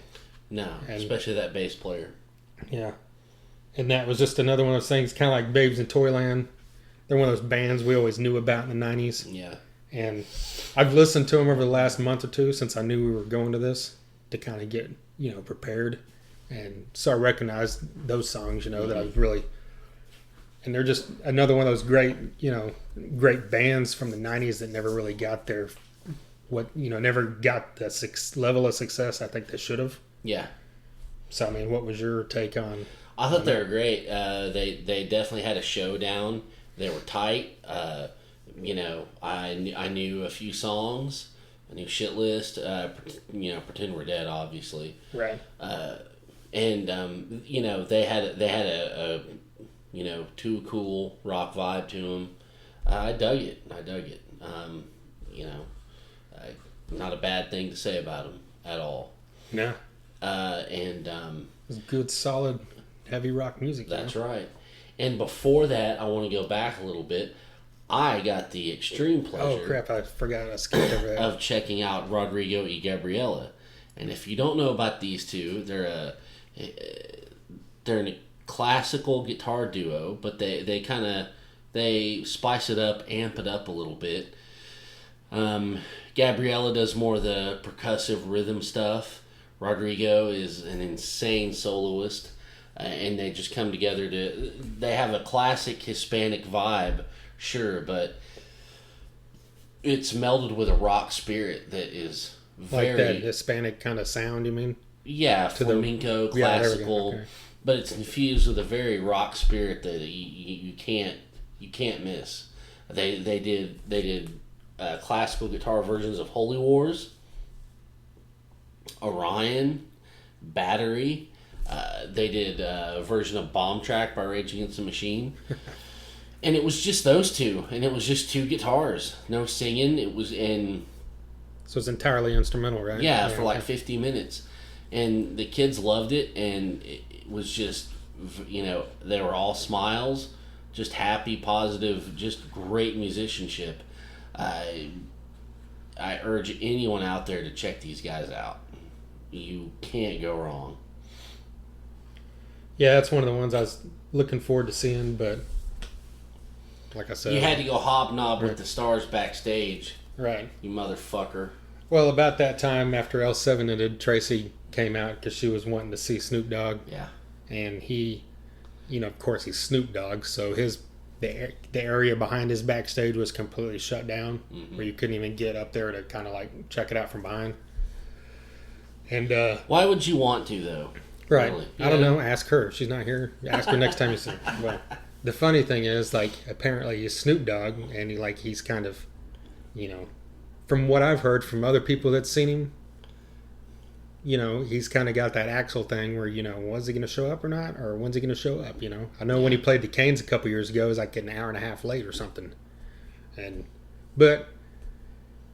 No, And- especially that bass player. Yeah. And that was just another one of those things, kind of like Babes in Toyland. They're one of those bands we always knew about in the 90s. Yeah. And I've listened to them over the last month or two since I knew we were going to this to kind of get, you know, prepared. And so I recognized those songs, you know, that I was really... And they're just another one of those great, you know, great bands from the 90s that never really got their... never got the level of success I think they should have. Yeah. So, I mean, what was your take on... I thought they were great. They definitely had a showdown. They were tight. You know, I knew a few songs. I knew Shit List. You know, Pretend We're Dead, obviously. Right. And you know, they had a you know, too cool rock vibe to them. I dug it. You know, not a bad thing to say about them at all. No. And It was good, solid, heavy rock music. that's right. And before that, I want to go back a little bit. I got the extreme pleasure Oh, crap. I forgot. I skipped over that. of checking out Rodrigo y Gabriela. And if you don't know about these two, they're a classical guitar duo, but they spice it up, amp it up a little bit. Gabriela does more of the percussive rhythm stuff. Rodrigo is an insane soloist, and they just come together they have a classic Hispanic vibe, sure, but it's melded with a rock spirit that is very... Like that Hispanic kind of sound, you mean? Yeah, flamenco, Yeah, there we go. classical, Okay. but it's infused with a very rock spirit that you can't miss. They did classical guitar versions of Holy Wars, Orion, Battery. They did a version of Bomb Track by Rage Against the Machine. And it was just those two, and it was just two guitars, no singing. It was So it's entirely instrumental, right? yeah, for like 50 minutes. And the kids loved it, and it was just, you know, they were all smiles, just happy, positive, just great musicianship. I urge anyone out there to check these guys out. You can't go wrong. Yeah, that's one of the ones I was looking forward to seeing, but like I said... You had to go hobnob with the stars backstage, Right. you motherfucker. Well, about that time, after L7 ended, Tracy came out because she was wanting to see Snoop Dogg. Yeah. And he, you know, of course, he's Snoop Dogg, so the area behind his backstage was completely shut down, where you couldn't even get up there to kind of like check it out from behind. And Why would you want to, though? right, Really? I don't know. Ask her. She's not here. Ask her next time you see her. Well, the funny thing is, like, apparently he's Snoop Dogg, and he's kind of, you know, from what I've heard from other people that's seen him, he's kind of got that Axl thing where, was he going to show up or not? Or when's he going to show up, I know when he played the Canes a couple years ago, it was like an hour and a half late or something. But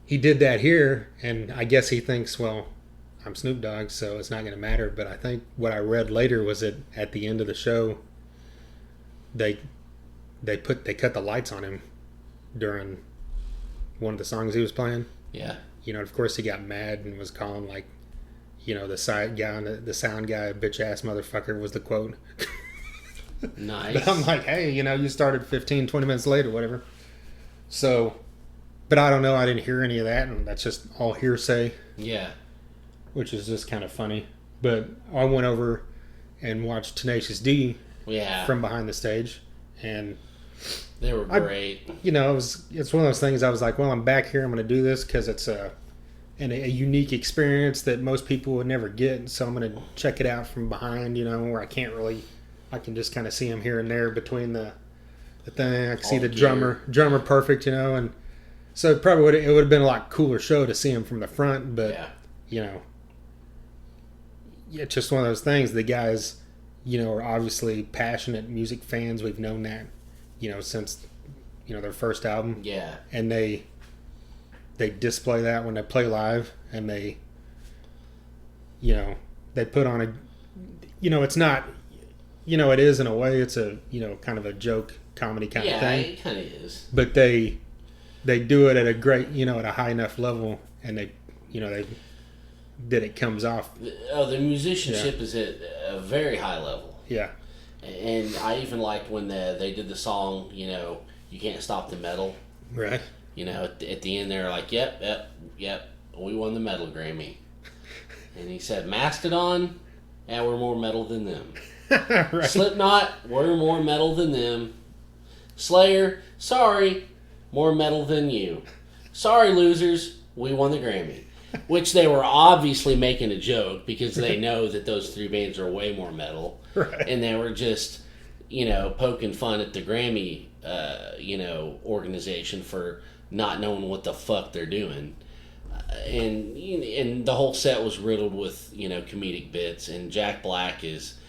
he did that here, and I guess he thinks, well, I'm Snoop Dogg, so it's not going to matter. But I think what I read later was that at the end of the show, they cut the lights on him during one of the songs he was playing. Yeah. Of course he got mad and was calling the side guy and the sound guy, bitch ass motherfucker was the quote. Nice. But I'm like, hey, you started 15, 20 minutes late or whatever. So, but I don't know. I didn't hear any of that, and that's just all hearsay. Yeah. Which is just kind of funny. But I went over and watched Tenacious D from behind the stage, and they were great. It's one of those things. I was like, well, I'm back here. I'm going to do this because it's a unique experience that most people would never get. So I'm going to check it out from behind. Where I can just kind of see him here and there between the thing. I can see the drummer perfect. And so it would have been a lot cooler show to see him from the front. But it's just one of those things. The guys, are obviously passionate music fans. We've known that, since, their first album. Yeah. And they display that when they play live, and they put on a, it's not, it is in a way, it's a, kind of a joke comedy kind of thing. Yeah, it kind of is. But they do it at a great, at a high enough level, and that it comes off. The musicianship is at a very high level. Yeah. And I even liked when they did the song, You Can't Stop the Metal. Right. At the end they're like, yep, we won the metal Grammy. And he said, Mastodon, we're more metal than them. Right. Slipknot, we're more metal than them. Slayer, sorry, more metal than you. Sorry, losers, we won the Grammy. Which they were obviously making a joke because they know that those three bands are way more metal. Right. And they were just, poking fun at the Grammy, organization for not knowing what the fuck they're doing. And the whole set was riddled with, comedic bits. And Jack Black is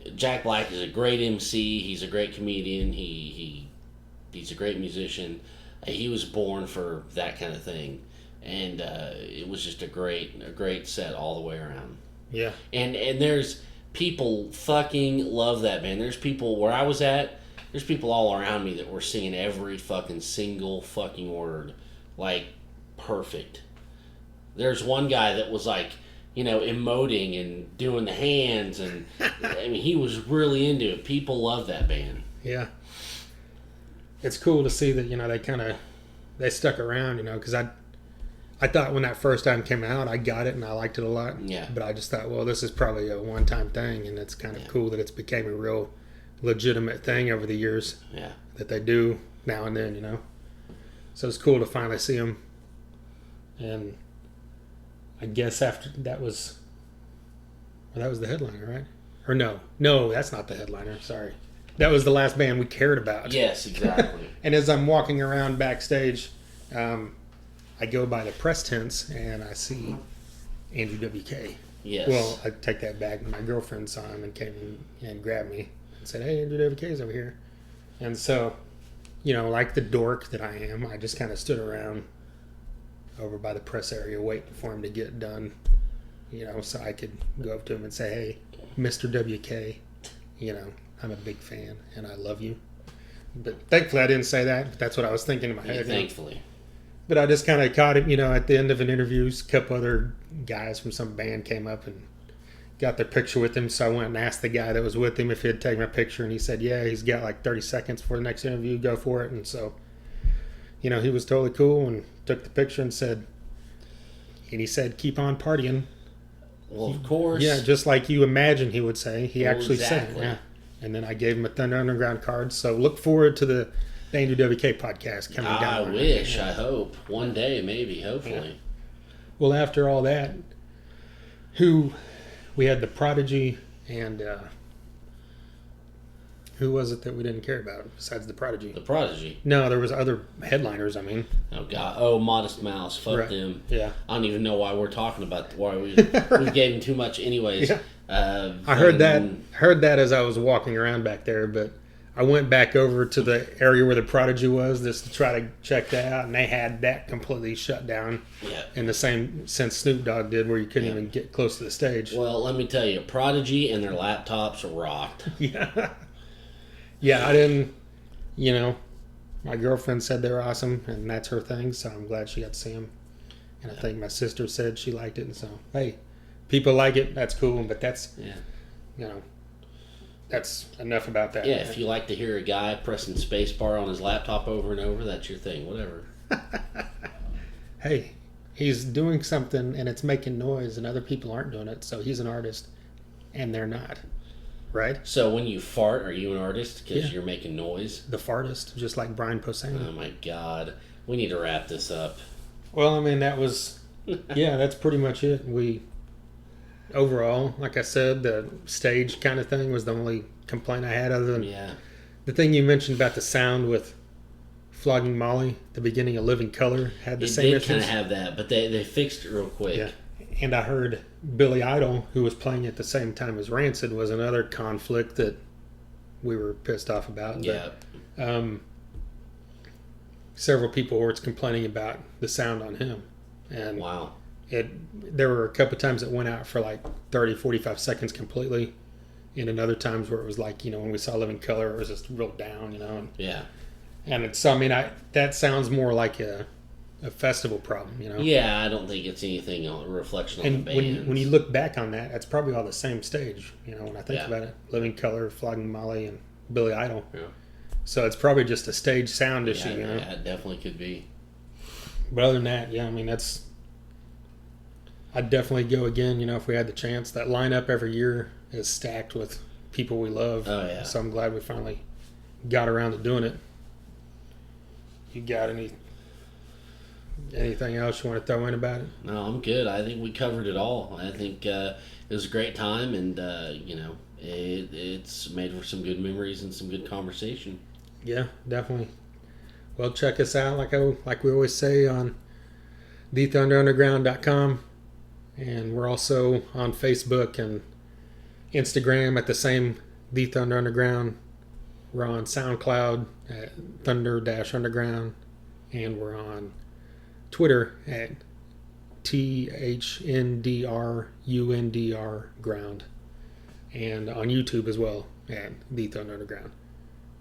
a great MC. He's a great comedian. He's a great musician. He was born for that kind of thing. And it was just a great set all the way around. Yeah. And there's people fucking love that band. There's people where I was at, there's people all around me that were singing every fucking single fucking word. Like, perfect. There's one guy that was like, emoting and doing the hands, and I mean, he was really into it. People love that band. Yeah. It's cool to see that, they stuck around, because I thought when that first time came out, I got it and I liked it a lot. Yeah. But I just thought, well, this is probably a one-time thing, and it's kind of cool that it's became a real legitimate thing over the years. Yeah. That they do now and then, So it's cool to finally see them. And I guess after that was the headliner, right? Or no, that's not the headliner. Sorry, that was the last band we cared about. Yes, exactly. And as I'm walking around backstage, I go by the press tents and I see Andrew WK. Yes. Well, I take that back. My girlfriend saw him and came and grabbed me and said, "Hey, Andrew WK's over here." And so, like the dork that I am, I just kind of stood around over by the press area waiting for him to get done, so I could go up to him and say, "Hey, Mr. WK, I'm a big fan and I love you." But thankfully I didn't say that. That's what I was thinking in my head. Thankfully. But I just kind of caught him, at the end of an interview. A couple other guys from some band came up and got their picture with him. So I went and asked the guy that was with him if he'd take my picture. And he said, yeah, he's got like 30 seconds for the next interview. Go for it. And so, he was totally cool and took the picture and he said, keep on partying. Well, of course. Yeah, just like you imagine he would say. He actually said it. Exactly. Yeah. And then I gave him a Thunder Underground card. So look forward to the Andrew WK podcast coming down. I wish, I hope. One day, maybe, hopefully. Yeah. Well, after all that, we had the Prodigy and Who was it that we didn't care about besides the Prodigy? The Prodigy. No, there was other headliners. I mean, Oh God! Oh, Modest Mouse. Fuck Right. them. Yeah. I don't even know why we're talking about why we gave them too much, anyways. Yeah. I fucking- heard that as I was walking around back there, but I went back over to the area where the Prodigy was just to try to check that out, and they had that completely shut down Yeah. in the same sense Snoop Dogg did, where you couldn't even get close to the stage. Well, let me tell you, Prodigy and their laptops rocked. Yeah. Yeah, I didn't, my girlfriend said they were awesome, and that's her thing, so I'm glad she got to see them. And I think my sister said she liked it, and so, hey, people like it, that's cool, but that's, Yeah. that's enough about that. Yeah, if you like to hear a guy pressing spacebar on his laptop over and over, that's your thing. Whatever. Hey, he's doing something, and it's making noise, and other people aren't doing it, so he's an artist, and they're not. Right? So when you fart, are you an artist because Yeah. you're making noise? The fartist, just like Brian Posehn. Oh my God. We need to wrap this up. Well, I mean, that was, yeah, that's pretty much it. Overall, like I said, the stage kind of thing was the only complaint I had, other than Yeah. the thing you mentioned about the sound with Flogging Molly, the beginning of Living Color, had the It same did kind issues. of have that, but they fixed it real quick. Yeah. And I heard Billy Idol, who was playing at the same time as Rancid, was another conflict that we were pissed off about. Yeah. But, several people were complaining about the sound on him. And Wow. there were a couple times it went out for like 30, 45 seconds completely. And then other times where it was like, when we saw Living Color, it was just real down, Yeah. And it's, I mean, that sounds more like a festival problem, Yeah, I don't think it's anything a reflection on And the band. when you look back on that, that's probably all the same stage, when I think Yeah. about it. Living Color, Flogging Molly, and Billy Idol. Yeah. So it's probably just a stage sound issue, Yeah, it definitely could be. But other than that, yeah, I mean, I'd definitely go again, if we had the chance. That lineup every year is stacked with people we love. Oh, yeah. So I'm glad we finally got around to doing it. You got anything else you want to throw in about it? No, I'm good. I think we covered it all. I think it was a great time, and it's made for some good memories and some good conversation. Yeah, definitely. Well, check us out, like we always say, on thethunderunderground.com, and we're also on Facebook and Instagram at the same The Thunder Underground. We're on SoundCloud at Thunder-Underground, and we're on Twitter at THNDRUNDR Ground, and on YouTube as well at The Thunder Underground.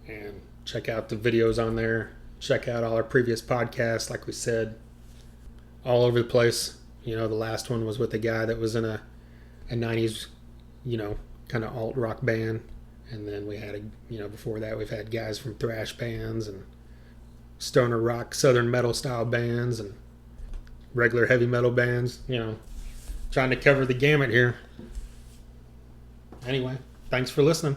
And check out the videos on there. Check out all our previous podcasts, like we said, all over the place. The last one was with a guy that was in a 90s, kind of alt rock band. And then we had, before that, we've had guys from thrash bands and stoner rock, southern metal style bands and regular heavy metal bands, trying to cover the gamut here. Anyway, thanks for listening.